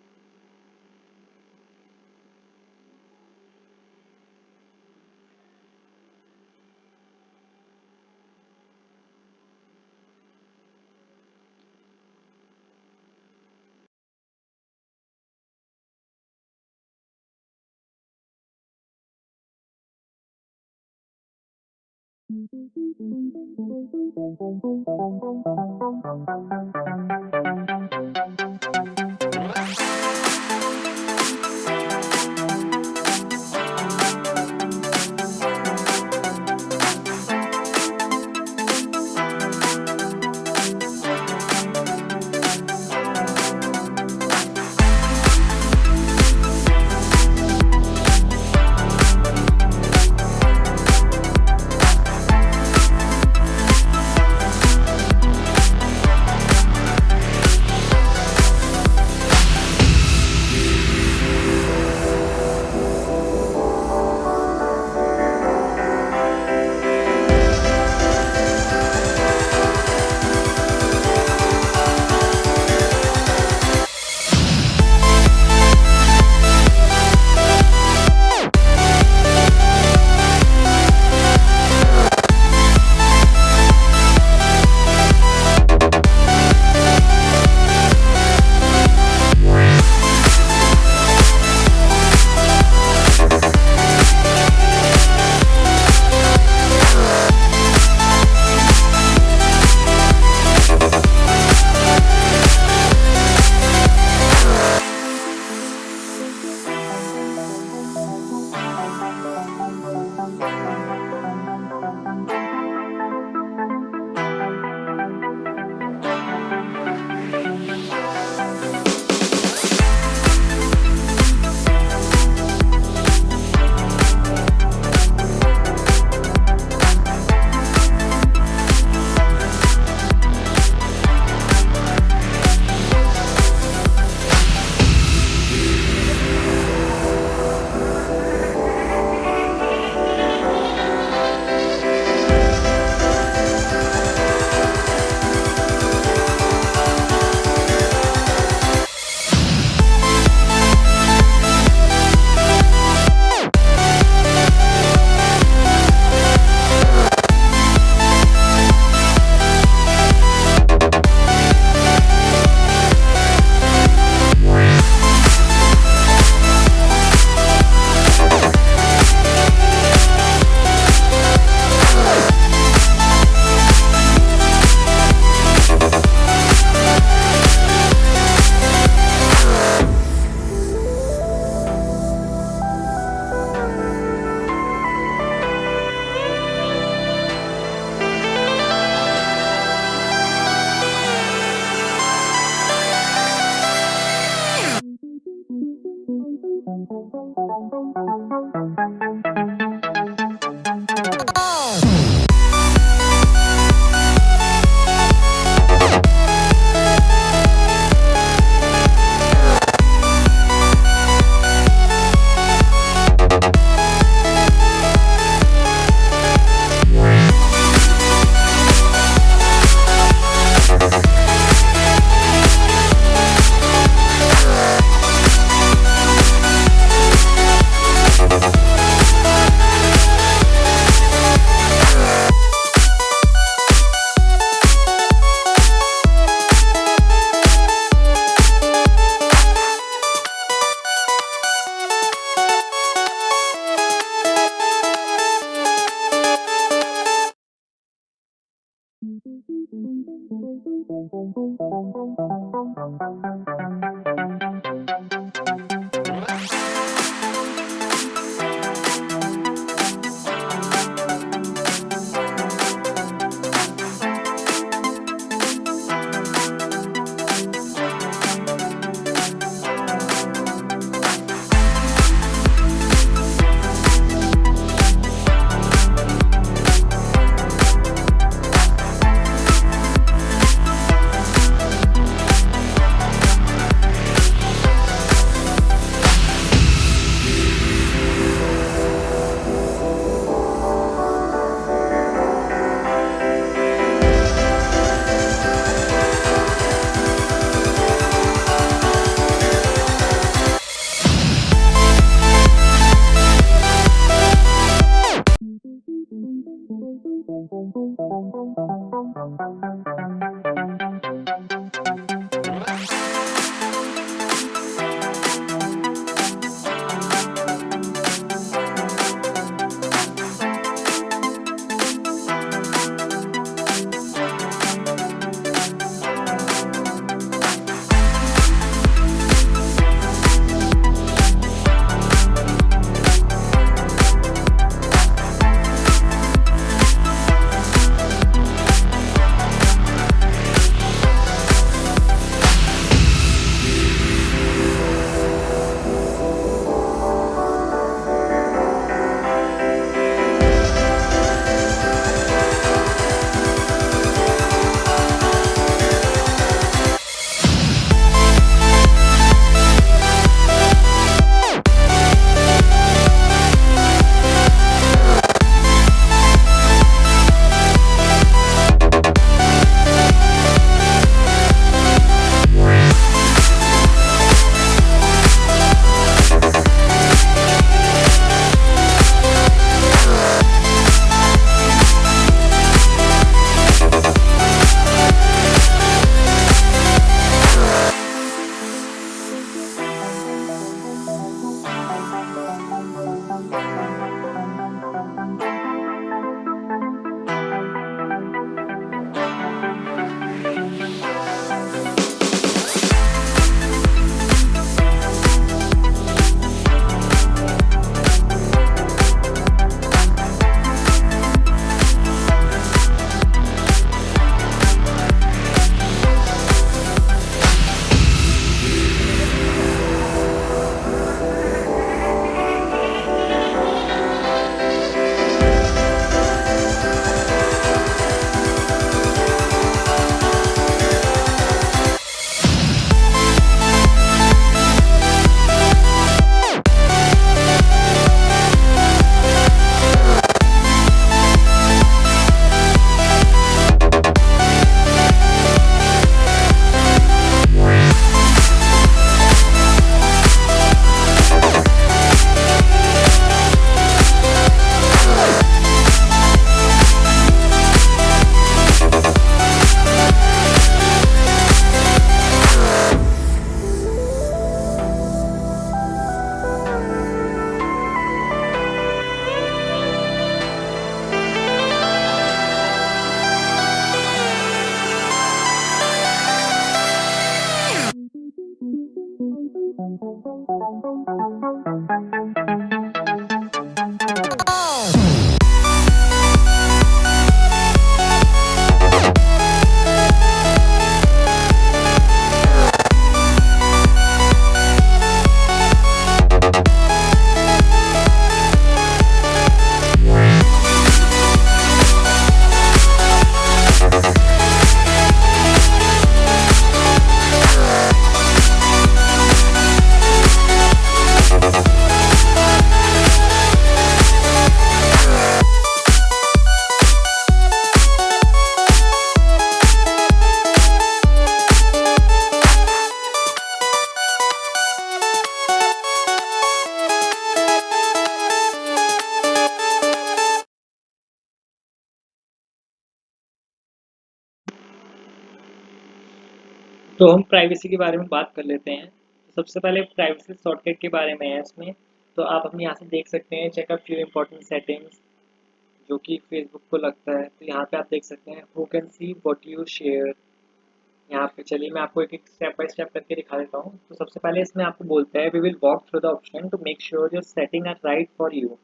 तो हम प्राइवेसी के बारे में बात कर लेते हैं। तो सबसे पहले प्राइवेसी शॉर्टकट के बारे में है इसमें। तो आप अपने यहाँ से देख सकते हैं चेकअप फ्यू इंपॉर्टेंट सेटिंग्स जो कि फेसबुक को लगता है। तो यहाँ पे आप देख सकते हैं who can see what you share, यहाँ पे चलिए मैं आपको एक एक स्टेप बाय स्टेप करके दिखा देता हूँ। तो सबसे पहले इसमें आपको बोलता है we will walk through the option to make sure your setting are right for you.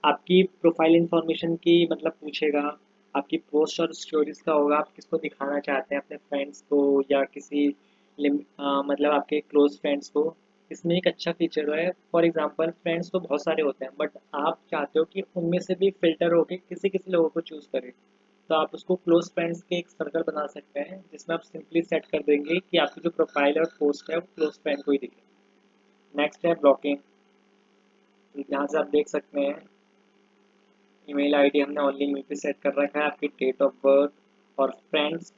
आपकी प्रोफाइल इंफॉर्मेशन की मतलब पूछेगा, आपकी पोस्ट और स्टोरीज का होगा, आप किसको दिखाना चाहते हैं, अपने फ्रेंड्स को या किसी मतलब आपके क्लोज फ्रेंड्स को। इसमें एक अच्छा फीचर है, फॉर एग्जांपल फ्रेंड्स तो बहुत सारे होते हैं बट आप चाहते हो कि उनमें से भी फिल्टर होके किसी किसी लोगों को चूज़ करें, तो आप उसको क्लोज फ्रेंड्स के एक सर्कल बना सकते हैं जिसमें आप सिंपली सेट कर देंगे कि आपकी जो प्रोफाइल और पोस्ट है वो क्लोज फ्रेंड को ही दिखे। नेक्स्ट है ब्लॉकिंग। यहाँ से आप देख सकते हैं ईमेल आईडी हमने ओनली मी पे सेट कर रखा है, आपकी डेट ऑफ बर्थ और friends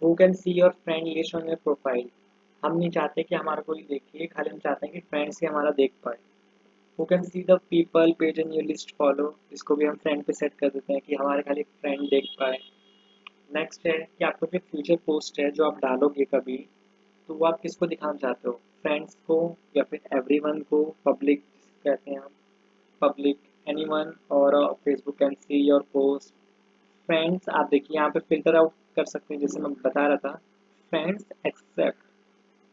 who can see your friend list on your profile. हम नहीं चाहते कि हमारा कोई देखे, खाली हम चाहते हैं कि फ्रेंड्स ही हमारा देख पाए। Who can see the people page in your list follow, इसको भी हम फ्रेंड पे सेट कर देते हैं कि हमारे खाली फ्रेंड देख पाए। नेक्स्ट है कि आपको जो फ्यूचर पोस्ट है जो आप डालोगे कभी, तो वो आप किसको दिखाना चाहते हो, फ्रेंड्स को या फिर एवरीवन को, पब्लिक कहते हैं हम, पब्लिक एनीवन, और Facebook can see your post. Friends आप देखिए यहाँ पे फिल्टर आउट कर सकते हैं, जैसे मैं बता रहा था, फ्रेंड्स एक्सेप्ट,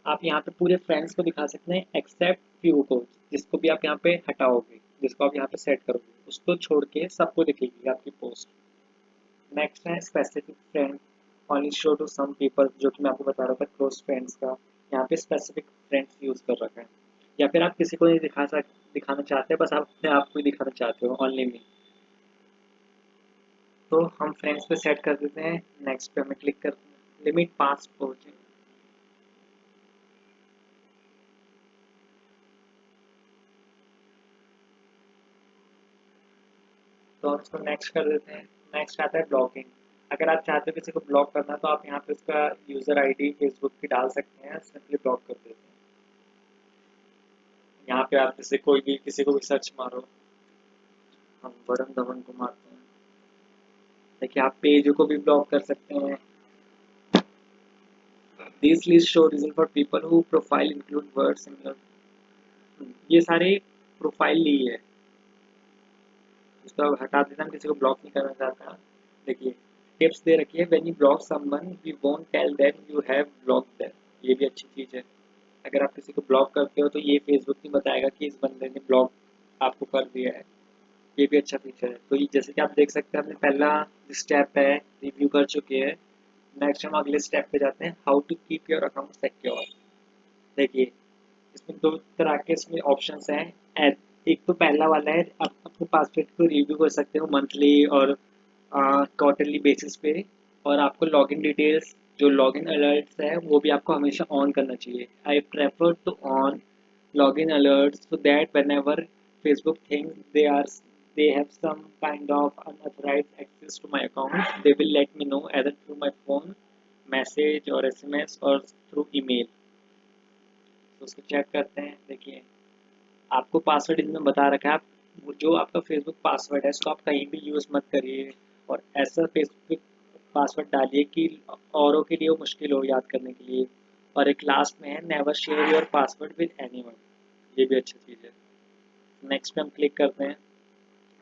आप यहाँ पे पूरे फ्रेंड्स को दिखा सकते हैं एक्सेप्ट फ्यू को, जिसको भी आप यहाँ पे हटाओगे, जिसको आप यहाँ पे सेट करोगे उसको छोड़ के सबको दिखेगी आपकी पोस्ट। नेक्स्ट है specific friend, only show to some people, जो कि मैं आपको बता रहा था क्लोज फ्रेंड्स का, यहाँ पे स्पेसिफिक फ्रेंड्स यूज कर रखा है। या फिर आप किसी को नहीं दिखाना चाहते, बस आप अपने आप को ही दिखाना चाहते हो, ओनली मी, तो हम फ्रेंड्स पे सेट कर देते हैं। नेक्स्ट पे हमें क्लिक करते हैं, लिमिट पास पहुंचे, तो हम इसको नेक्स्ट कर देते हैं। नेक्स्ट आता है ब्लॉकिंग। अगर आप चाहते हो किसी को ब्लॉक करना तो आप यहाँ पे उसका यूज़र आईडी फेसबुक की डाल सकते हैं, सिंपली ब्लॉक कर देते हैं। यहाँ पे आप जैसे कोई भी किसी को भी सर्च मारो, हम वरुण धवन को मारते हैं, देखिए आप पेज को भी ब्लॉक कर सकते हैं। This list show reason for people who profile include word similar, ये सारे प्रोफाइल ली है, इसको हटा देना, हम किसी को ब्लॉक नहीं करना चाहता। देखिए टिप्स दे रखी है, when you block someone we won't tell them you have blocked them, ये भी अच्छी चीज़ है। अगर आप किसी को ब्लॉक करते हो तो ये फेसबुक नहीं बताएगा कि इस बंदे ने ब्लॉक आपको कर दिया है, ये भी अच्छा फीचर है। तो ये जैसे कि आप देख सकते हैं, हमने पहला स्टेप है रिव्यू कर चुके हैं। नेक्स्ट हम अगले स्टेप पे जाते हैं, how to keep your account secure. देखिए इसमें दो तरह के इसमें ऑप्शंस हैं। एक तो पहला वाला है, आप अपने पासवर्ड को रिव्यू कर सकते हो मंथली और क्वार्टरली बेसिस पे, और आपको लॉगिन डिटेल्स जो लॉगिन अलर्ट्स है वो भी आपको हमेशा ऑन करना चाहिए। I prefer to on login alerts so that whenever Facebook thinks they have some kind of unauthorized access to my account, they will let me know either through my phone, message or SMS or through email। तो उसको check करते हैं। देखिए आपको password इनमें बता रखा है, आप जो आपका फेसबुक पासवर्ड है उसको आप कहीं भी यूज़ मत करिए, और ऐसा फेसबुक पासवर्ड डालिए कि औरों के लिए वो मुश्किल हो याद करने के लिए। और एक लास्ट में है never share your password with anyone, ये भी अच्छी चीज़ है। नेक्स्ट पे हम क्लिक करते हैं।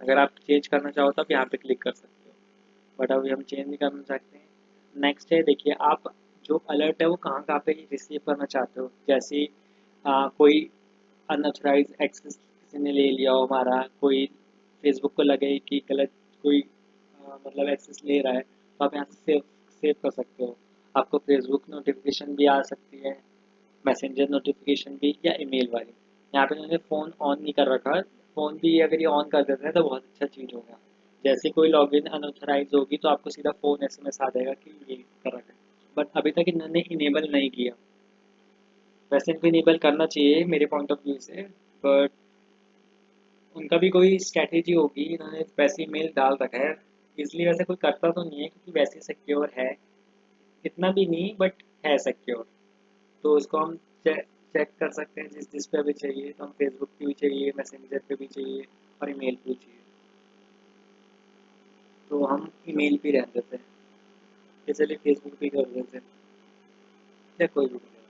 अगर आप चेंज करना चाहो तो आप यहाँ पे क्लिक कर सकते हो, बट अभी हम चेंज नहीं करना चाहते हैं। नेक्स्ट है, देखिए आप जो अलर्ट है वो कहाँ कहाँ पे रिसीव करना चाहते हो, जैसे कोई अनऑथराइज एक्सेस किसी ने ले लिया हो हमारा, कोई फेसबुक को लगे कि गलत कोई मतलब एक्सेस ले रहा है, तो आप यहाँ से सेव कर सकते हो। आपको फेसबुक नोटिफिकेशन भी आ सकती है, मैसेंजर नोटिफिकेशन भी, या ईमेल वाली। यहाँ पे उन्होंने फ़ोन ऑन नहीं कर रखा, फ़ोन भी अगर ये ऑन कर देते हैं तो बहुत अच्छा चीज़ होगा। जैसे कोई लॉगिन अनऑथराइज होगी तो आपको सीधा फ़ोन एसएमएस आ जाएगा कि ये कर रखा है, बट अभी तक इन्होंने इनेबल नहीं किया। वैसे इनको इनेबल करना चाहिए मेरे पॉइंट ऑफ व्यू से, बट उनका भी कोई स्ट्रैटेजी होगी, इन्होंने वैसे ईमेल डाल रखा है, इसलिए वैसे कोई करता तो नहीं है क्योंकि वैसे सिक्योर है, इतना भी नहीं बट है सिक्योर। तो इसको हम चेक कर सकते हैं जिस जिस पे भी चाहिए, तो हम फेसबुक पे भी चाहिए, मैसेंजर पे भी चाहिए और ईमेल पे भी चाहिए, तो हम ईमेल पे रह देते हैं, इसलिए फेसबुक पे कर देते हैं या कोई भी करें।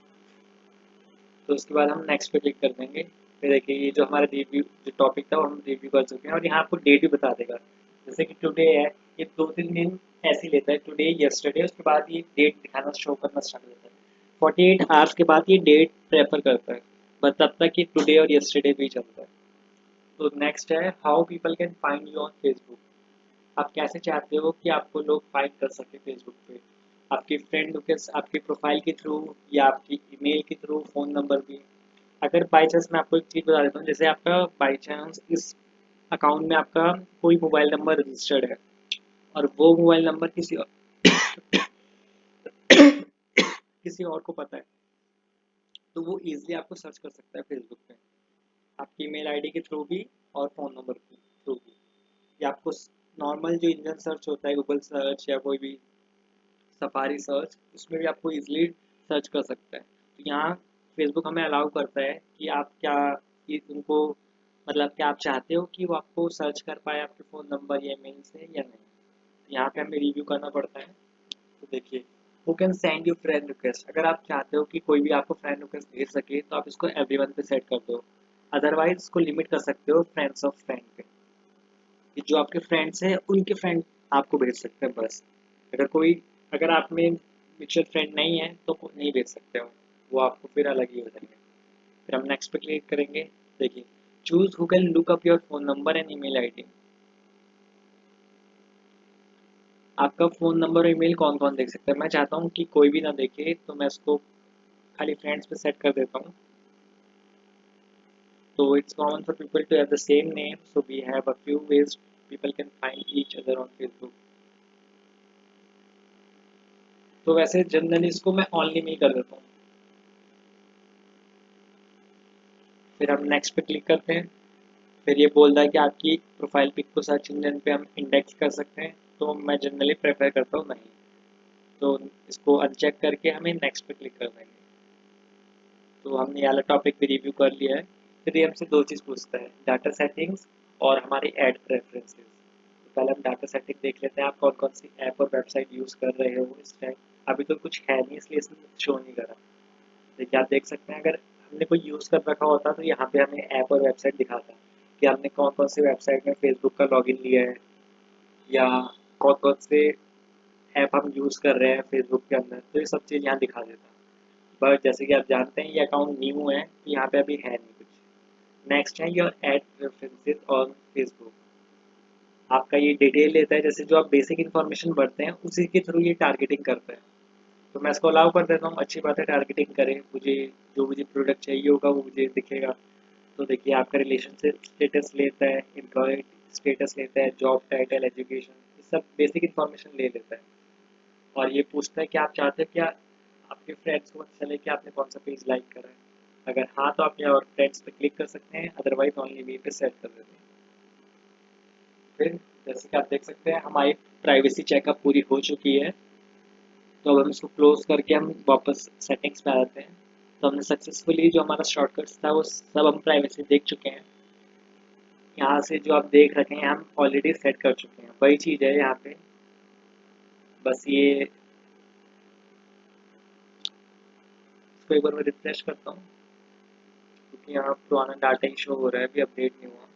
तो उसके बाद हम नेक्स्ट पे क्लिक कर देंगे। फिर देखिए ये जो हमारा रिव्यू जो टॉपिक था वो हम रिव्यू कर चुके हैं, और यहाँ आपको डेट भी बता देगा, जैसे कि टुडे है, ये 2-3 दिन ऐसे ही लेता है टुडे यस्टरडे, उसके बाद ये डेट दिखाना शो करना स्टार्ट करता है। 48 आवर्स के बाद ये डेट प्रेफर करता है, बट तब तक ये टुडे और यस्टरडे भी चलता है। तो नेक्स्ट है how people can find you on Facebook. आप कैसे चाहते हो कि आपको लोग फाइंड कर सके फेसबुक पे, आपकी फ्रेंड के, आपकी प्रोफाइल के थ्रू या आपकी ईमेल के थ्रू, फ़ोन नंबर भी। अगर बाई चांस मैं आपको एक चीज़ बता देता हूँ, जैसे आपका बाई चांस इस अकाउंट में आपका कोई मोबाइल नंबर रजिस्टर्ड है और वो मोबाइल नंबर किसी और को पता है, तो वो ईजिली आपको सर्च कर सकता है फेसबुक पे, आपकी ईमेल आईडी के थ्रू भी और फ़ोन नंबर के थ्रू भी। या आपको नॉर्मल जो इंजन सर्च होता है, गूगल सर्च या कोई भी सफारी सर्च, उसमें भी आपको इजीली सर्च कर सकता है। तो यहाँ फेसबुक हमें अलाउ करता है कि आप क्या, कि उनको मतलब क्या आप चाहते हो कि वो आपको सर्च कर पाए आपके फ़ोन नंबर या ईमेल से या नहीं। तो यहाँ पे हमें रिव्यू करना पड़ता है। तो देखिए, who can send you friend request. अगर आप चाहते हो कि कोई भी आपको फ्रेंड रिक्वेस्ट भेज सके तो आप इसको एवरीवन पे सेट कर दो, अदरवाइज इसको लिमिट कर सकते हो फ्रेंड्स ऑफ फ्रेंड पे, कि जो आपके फ्रेंड्स हैं उनके फ्रेंड आपको भेज सकते हैं बस। अगर कोई, अगर आप में म्यूचुअल फ्रेंड नहीं है तो नहीं भेज सकते हो, वो आपको फिर अलग ही हो जाएंगे। फिर हम नेक्स्ट पे क्लिक करेंगे। देखिए, choose who can look up your phone number and email ID. आपका फ़ोन नंबर और ईमेल कौन कौन देख सकता है। मैं चाहता हूँ कि कोई भी ना देखे, तो मैं इसको खाली फ्रेंड्स पे सेट कर देता हूँ। तो it's common for people to have the same name, so we have a few ways people can find each other on Facebook. तो वैसे जनरली इसको मैं ऑनली में ही कर देता हूँ। फिर हम नेक्स्ट पे क्लिक करते हैं। फिर ये बोल रहा है कि आपकी प्रोफाइल पिक को सर्च इंजन पे हम इंडेक्स कर सकते हैं, तो मैं जनरली प्रेफर करता हूँ नहीं। तो इसको अनचेक करके हमें नेक्स्ट पे क्लिक कर देंगे। तो हमने ये वाला टॉपिक भी रिव्यू कर लिया है। फिर ये हमसे दो चीज़ पूछता है, डाटा सेटिंग्स और हमारी ऐड प्रेफरेंसेस। तो पहले हम डाटा सेटिंग देख लेते हैं, आप कौन कौन सी ऐप और वेबसाइट यूज़ कर रहे हो इस टाइम। अभी तो कुछ है नहीं, इसलिए इसमें शो नहीं करा। देखिए, आप देख सकते हैं, अगर हमने कोई यूज़ कर रखा होता तो यहाँ पे हमें ऐप और वेबसाइट दिखाता कि हमने कौन कौन से वेबसाइट में फेसबुक का लॉगिन लिया है, या कौन कौन से ऐप हम यूज़ कर रहे हैं फेसबुक के अंदर, तो ये सब चीज़ यहाँ दिखा देता है। बट जैसे कि आप जानते हैं ये अकाउंट न्यू है, तो यहाँ पे अभी है नहीं कुछ। नेक्स्ट है your add preferences on Facebook. आपका ये डिटेल लेता है, जैसे जो आप बेसिक इन्फॉर्मेशन भरते हैं उसी के थ्रू ये टारगेटिंग करता है। तो मैं इसको अलाउ कर देता हूँ, अच्छी बात है, टारगेटिंग करें, मुझे जो मुझे प्रोडक्ट चाहिए होगा वो मुझे दिखेगा। तो देखिए, आपका रिलेशनशिप स्टेटस लेता है, एम्प्लॉय स्टेटस लेता है, जॉब टाइटल, एजुकेशन, ये सब बेसिक इन्फॉर्मेशन ले लेता है। और ये पूछता है कि आप चाहते हैं क्या आपके फ्रेंड्स को पता चले कि आपने कौन सा पेज लाइक करा है। अगर हाँ, तो आप यहाँ और फ्रेंड्स पे क्लिक कर सकते हैं, अदरवाइज ओनली वी पे सेट कर देते हैं। फिर जैसे कि आप देख सकते हैं हमारी प्राइवेसी चेकअप पूरी हो चुकी है। तो अब हम इसको क्लोज करके हम वापस सेटिंग्स में आ जाते हैं। तो हमने सक्सेसफुली जो हमारा शॉर्टकट्स था वो सब हम प्राइवेसी देख चुके हैं। यहाँ से जो आप देख रखे हैं हम ऑलरेडी सेट कर चुके हैं, वही चीज़ है यहाँ पे। बस ये इसको एक बार मैं रिफ्रेश करता हूँ, क्योंकि यहाँ पुराना डाटा ही शो हो रहा है, अभी अपडेट नहीं हुआ।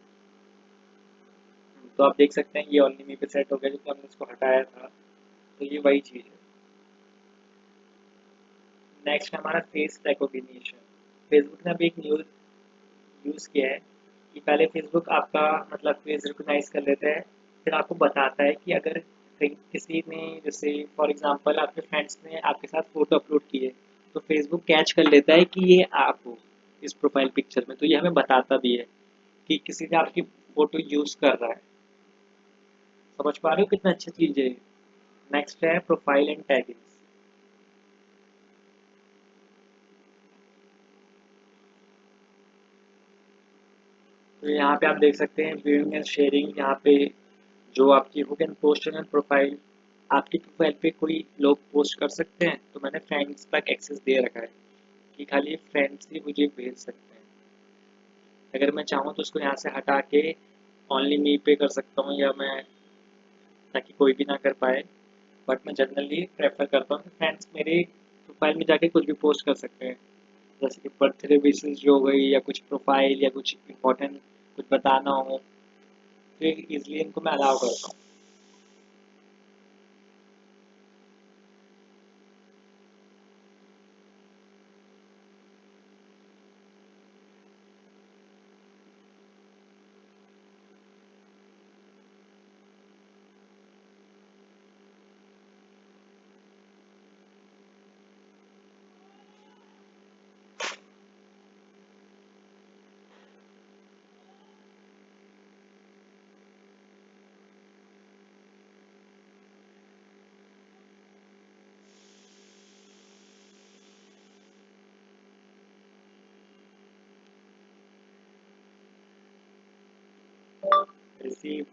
तो आप देख सकते हैं ये ओनली मी पे सेट हो गया, क्योंकि हमने इसको हटाया था। तो ये वही चीज़ है। नेक्स्ट हमारा फेस रिकॉग्निशन। फेसबुक ने अभी एक न्यू यूज़ किया है कि पहले फेसबुक आपका मतलब फेस रिकॉग्नाइज कर लेता है, फिर आपको बताता है कि अगर किसी ने, जैसे फॉर एग्जांपल आपके फ्रेंड्स ने आपके साथ फ़ोटो अपलोड की है, तो फेसबुक कैच कर लेता है कि ये आप हो इस प्रोफाइल पिक्चर में। तो ये हमें बताता भी है कि किसी ने आपकी फ़ोटो यूज़ कर रहा है। समझ पा रहे हो कितना अच्छी चीज़ है। नेक्स्ट है प्रोफाइल एंड टैगिंग। तो यहाँ पे आप देख सकते हैं व्यूइंग एंड शेयरिंग। यहाँ पे जो आपकी who can post on profile, आपकी प्रोफाइल पे कोई लोग पोस्ट कर सकते हैं, तो मैंने फ्रेंड्स तक एक्सेस दे रखा है कि खाली फ्रेंड्स ही मुझे भेज सकते हैं। अगर मैं चाहूँ तो उसको यहाँ से हटा के ओनली मी पे कर सकता हूँ, या मैं, ताकि कोई भी ना कर पाए। बट मैं जनरली प्रेफर करता हूँ कि फ्रेंड्स मेरे प्रोफाइल में जाके कुछ भी पोस्ट कर सकते हैं, जैसे कि बर्थडे विशेस जो हो गई, या कुछ प्रोफाइल, या कुछ इंपॉर्टेंट कुछ बताना हो, तो ईजिली इनको मैं अलाउ करता हूँ। received.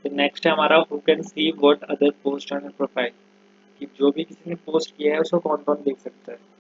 तो नेक्स्ट है हमारा who can see what other post on profile, कि जो भी किसी ने पोस्ट किया है उसको कौन कौन देख सकता है।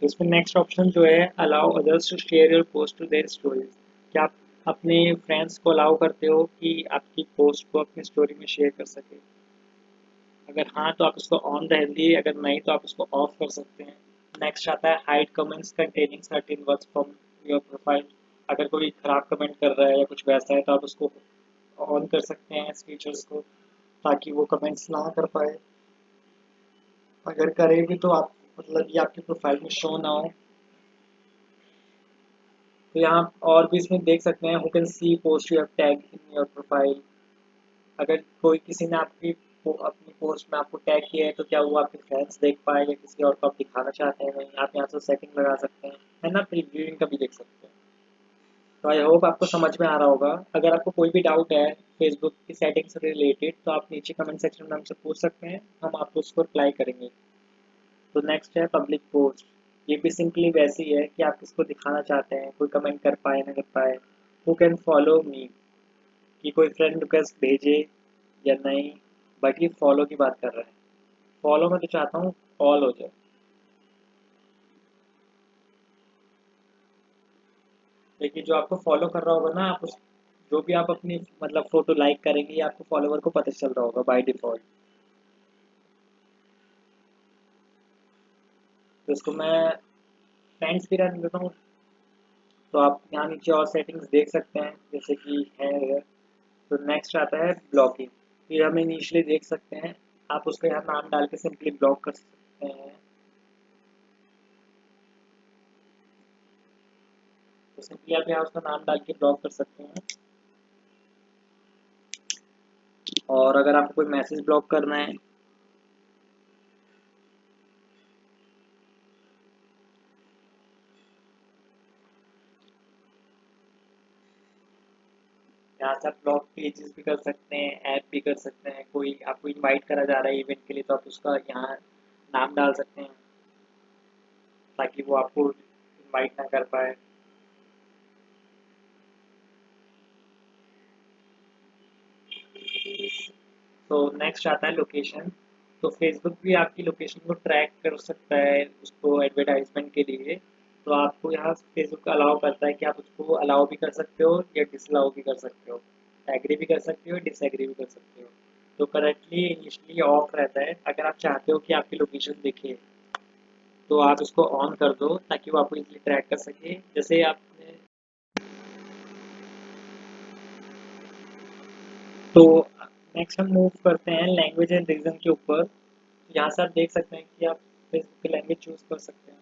तो इसमें नेक्स्ट ऑप्शन जो है allow others to share your post to their stories, क्या आप अपने फ्रेंड्स को अलाउ करते हो कि आपकी पोस्ट को अपनी स्टोरी में शेयर कर सके। अगर हाँ तो आप उसको ऑन रह दिए, अगर नहीं तो आप उसको ऑफ कर सकते हैं। नेक्स्ट आता है hide comments containing certain words from your profile, अगर कोई खराब कमेंट कर रहा है या कुछ वैसा है तो आप उसको ऑन कर सकते हैं इस फीचर्स को। ताकि वो कमेंट्स ना कर पाए। अगर करे भी तो आप मतलब ये आपकी प्रोफाइल में शो ना हो। तो यहाँ और भी इसमें देख सकते हैं, who can see post you have tag in your profile. अगर कोई किसी ने अपनी पोस्ट में आपको टैग किया है तो क्या वो आपके फ्रेंड्स देख पाए या किसी और को आप दिखाना चाहते हैं नहीं, आप यहाँ से सेटिंग लगा सकते हैं, है ना, प्रीव्यूइंग का भी देख सकते हैं। तो आई होप आपको समझ में आ रहा होगा। अगर आपको कोई भी डाउट है फेसबुक की सेटिंग से रिलेटेड तो आप नीचे कमेंट सेक्शन में हमसे पूछ सकते हैं, हम आपको उसको रिप्लाई करेंगे। तो नेक्स्ट है पब्लिक पोस्ट। ये भी सिंपली वैसी है कि आप किसको दिखाना चाहते हैं, कोई कमेंट कर पाए ना कर पाए। हु कैन फॉलो मी, कि कोई फ्रेंड रिक्वेस्ट भेजे या नहीं, बट ये फॉलो की बात कर रहा है। फॉलो में तो चाहता हूँ ऑल हो जाए। देखिए जो आपको फॉलो कर रहा होगा ना, आप उस जो भी आप अपनी मतलब फोटो लाइक करेंगे ये आपको फॉलोवर को पता चल रहा होगा बाय डिफॉल्ट। तो इसको मैं फ्रेंड्स भी रहने देता हूँ। तो आप यहाँ नीचे और सेटिंग्स देख सकते हैं जैसे कि है। तो नेक्स्ट आता है ब्लॉकिंग। ये हम इनिशियली देख सकते हैं, आप उसका यहाँ नाम डाल के सिंपली ब्लॉक कर सकते हैं। तो सिंपली आप यहाँ उसका नाम डाल के ब्लॉक कर सकते हैं। और अगर आपको कोई मैसेज ब्लॉक करना है, यहाँ से आप ब्लॉग पेजेस भी कर सकते हैं, ऐप भी कर सकते हैं। कोई आपको इनवाइट करा जा रहा है इवेंट के लिए तो आप उसका यहाँ नाम डाल सकते हैं ताकि वो आपको इनवाइट ना कर पाए। तो नेक्स्ट आता है लोकेशन। तो फेसबुक भी आपकी लोकेशन को ट्रैक कर सकता है उसको एडवर्टाइजमेंट के लिए। तो आपको यहाँ फेसबुक अलाउ करता है कि आप उसको अलाउ भी कर सकते हो या डिसअलाउ भी कर सकते हो, एग्री भी कर सकते हो, डिसएग्री भी कर सकते हो। तो करेक्टली इनिशियली ऑफ रहता है। अगर आप चाहते हो कि आपकी लोकेशन दिखे तो आप इसको ऑन कर दो ताकि वो आपको इजीली ट्रैक कर सके। जैसे आपने तो नेक्स्ट हम मूव करते हैं लैंग्वेज एंड रीजन के ऊपर। यहाँ से आप देख सकते हैं कि आप फेसबुक की लैंग्वेज चूज कर सकते हैं।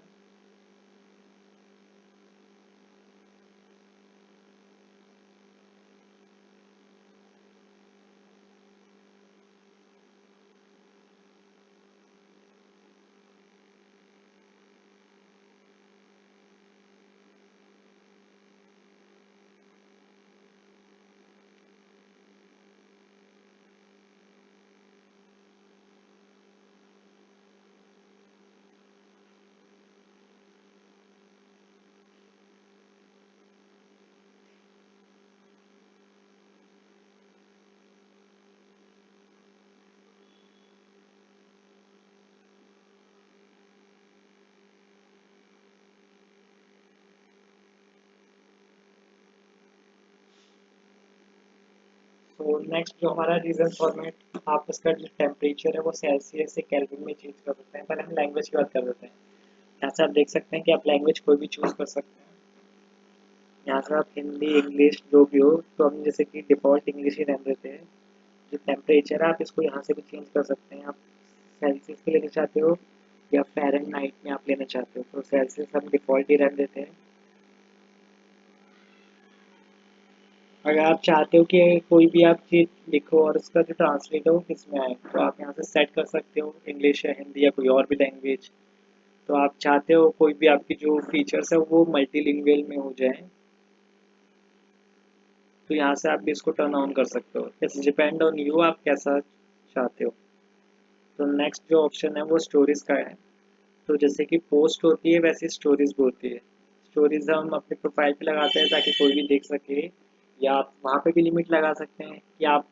तो नेक्स्ट जो हमारा रीजन फॉर्मेट, आप उसका जो टेम्परेचर है वो सेल्सियस से केल्विन में चेंज कर सकते हैं। पहले हम लैंग्वेज की बात कर देते हैं। यहाँ से आप देख सकते हैं कि आप लैंग्वेज कोई भी चूज कर सकते हैं। यहाँ से आप हिंदी इंग्लिश जो भी हो, तो हम जैसे कि डिफ़ॉल्ट इंग्लिश ही रहने देते हैं। जो टेम्परेचर है आप इसको यहाँ से भी चेंज कर सकते हैं। आप सेल्सियस पे लेना चाहते हो या फ़ारेनहाइट में आप लेना चाहते हो, तो सेल्सियस हम डिफ़ॉल्ट ही रहने देते हैं। अगर आप चाहते हो कि कोई भी आप चीज़ लिखो और उसका जो ट्रांसलेट हो किसमें आए तो आप यहाँ से सेट कर सकते हो, इंग्लिश या हिंदी या कोई और भी लैंग्वेज। तो आप चाहते हो कोई भी आपकी जो फीचर्स है वो मल्टीलिंगुअल में हो जाए तो यहाँ से आप भी इसको टर्न ऑन कर सकते हो। इट्स डिपेंड ऑन यू, आप कैसा चाहते हो। तो नेक्स्ट जो ऑप्शन है वो स्टोरीज का है। तो जैसे कि पोस्ट होती है वैसे स्टोरीज भी होती है। स्टोरीज हम अपने प्रोफाइल पे लगाते हैं ताकि कोई भी देख सके, या आप वहाँ पे भी लिमिट लगा सकते हैं कि आप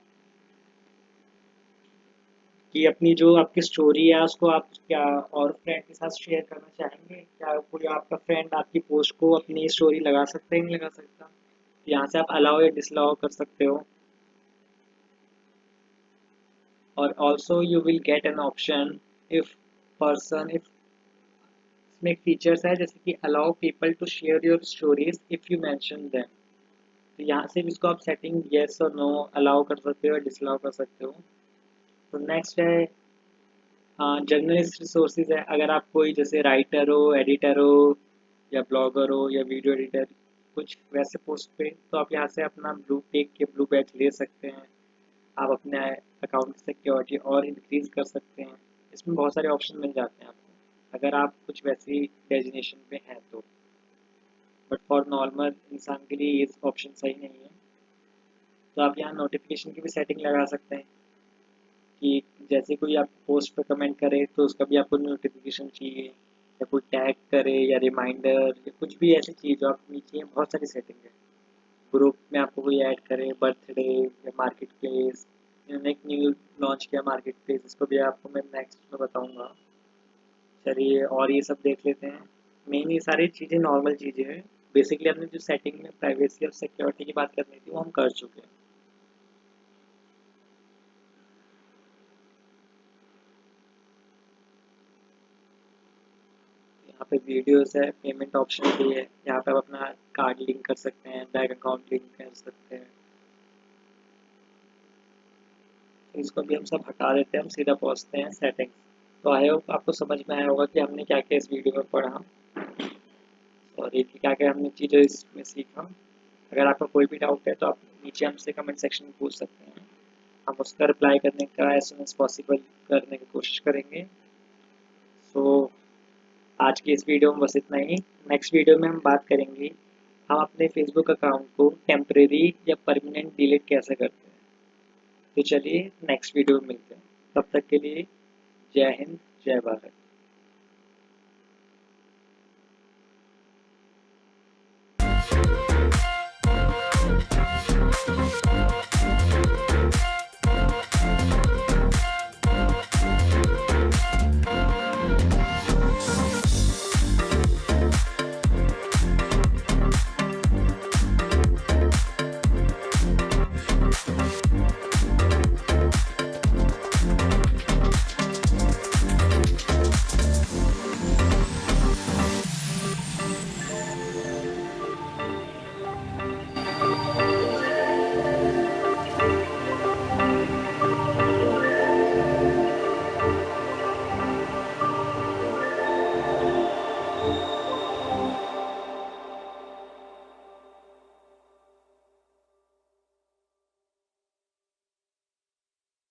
कि अपनी जो आपकी स्टोरी है उसको आप क्या और फ्रेंड के साथ शेयर करना चाहेंगे, क्या कोई आपका फ्रेंड आपकी पोस्ट को अपनी स्टोरी लगा सकता है नहीं लगा सकता। यहाँ से आप अलाउ या डिसअलाउ कर सकते हो। और also you will get an option if person if इसमें एक फीचर्स है जैसे कि allow people to share your stories if you mention them. तो यहाँ से भी इसको आप सेटिंग येस और नो अलाउ कर सकते हो या डिसअलाउ कर सकते हो। तो नेक्स्ट है जर्नलिस्ट रिसोर्सेज है। अगर आप कोई जैसे राइटर हो, एडिटर हो या ब्लॉगर हो या वीडियो एडिटर, कुछ वैसे पोस्ट पे, तो आप यहाँ से अपना ब्लू टिक या ब्लू बैच ले सकते हैं। आप अपने अकाउंट की सिक्योरिटी और इंक्रीज कर सकते हैं। इसमें बहुत सारे ऑप्शन मिल जाते हैं आपको अगर आप कुछ वैसी डेजिनेशन पे हैं तो। बट फॉर नॉर्मल इंसान के लिए ये ऑप्शन सही नहीं है। तो आप यहाँ नोटिफिकेशन की भी सेटिंग लगा सकते हैं कि जैसे कोई आप पोस्ट पे कमेंट करे तो उसका भी आपको नोटिफिकेशन चाहिए, या कोई टैग करे या रिमाइंडर या कुछ भी ऐसी चीज़ आप नीचे है, बहुत सारी सेटिंग है। ग्रुप में आपको कोई ऐड करे, बर्थडे या मार्केट प्लेस, इन्होंने एक न्यू लॉन्च किया मार्केट प्लेस, इसको भी आपको मैं नेक्स्ट में बताऊंगा। चलिए और ये सब देख लेते हैं। मेन ये सारी चीज़ें नॉर्मल चीज़ें हैं। बेसिकली हमने जो सेटिंग में प्राइवेसी और सिक्योरिटी की बात करनी थी वो हम कर चुके हैं। यहाँ पे वीडियोस है, पेमेंट ऑप्शन भी है, यहाँ पे आप अपना कार्ड लिंक कर सकते हैं, बैंक अकाउंट लिंक कर सकते हैं। तो इसको भी हम सब हटा देते हैं, हम सीधा पहुँचते हैं सेटिंग्स। तो आई होप आपको समझ में आया होगा कि हमने क्या क्या इस वीडियो में पढ़ा और ये क्या क्या हमने चीज़ें इसमें सीखा। अगर आपका कोई भी डाउट है तो आप नीचे हमसे कमेंट सेक्शन में पूछ सकते हैं। हम उसका रिप्लाई करने का एज सुन एज पॉसिबल करने की कोशिश करेंगे। सो आज की इस वीडियो में बस इतना ही। नेक्स्ट वीडियो में हम बात करेंगे हम अपने फेसबुक अकाउंट को टेम्परेरी या परमानेंट डिलीट कैसे करते हैं। तो चलिए नेक्स्ट वीडियो में मिलते हैं। तब तक के लिए जय हिंद, जय भारत।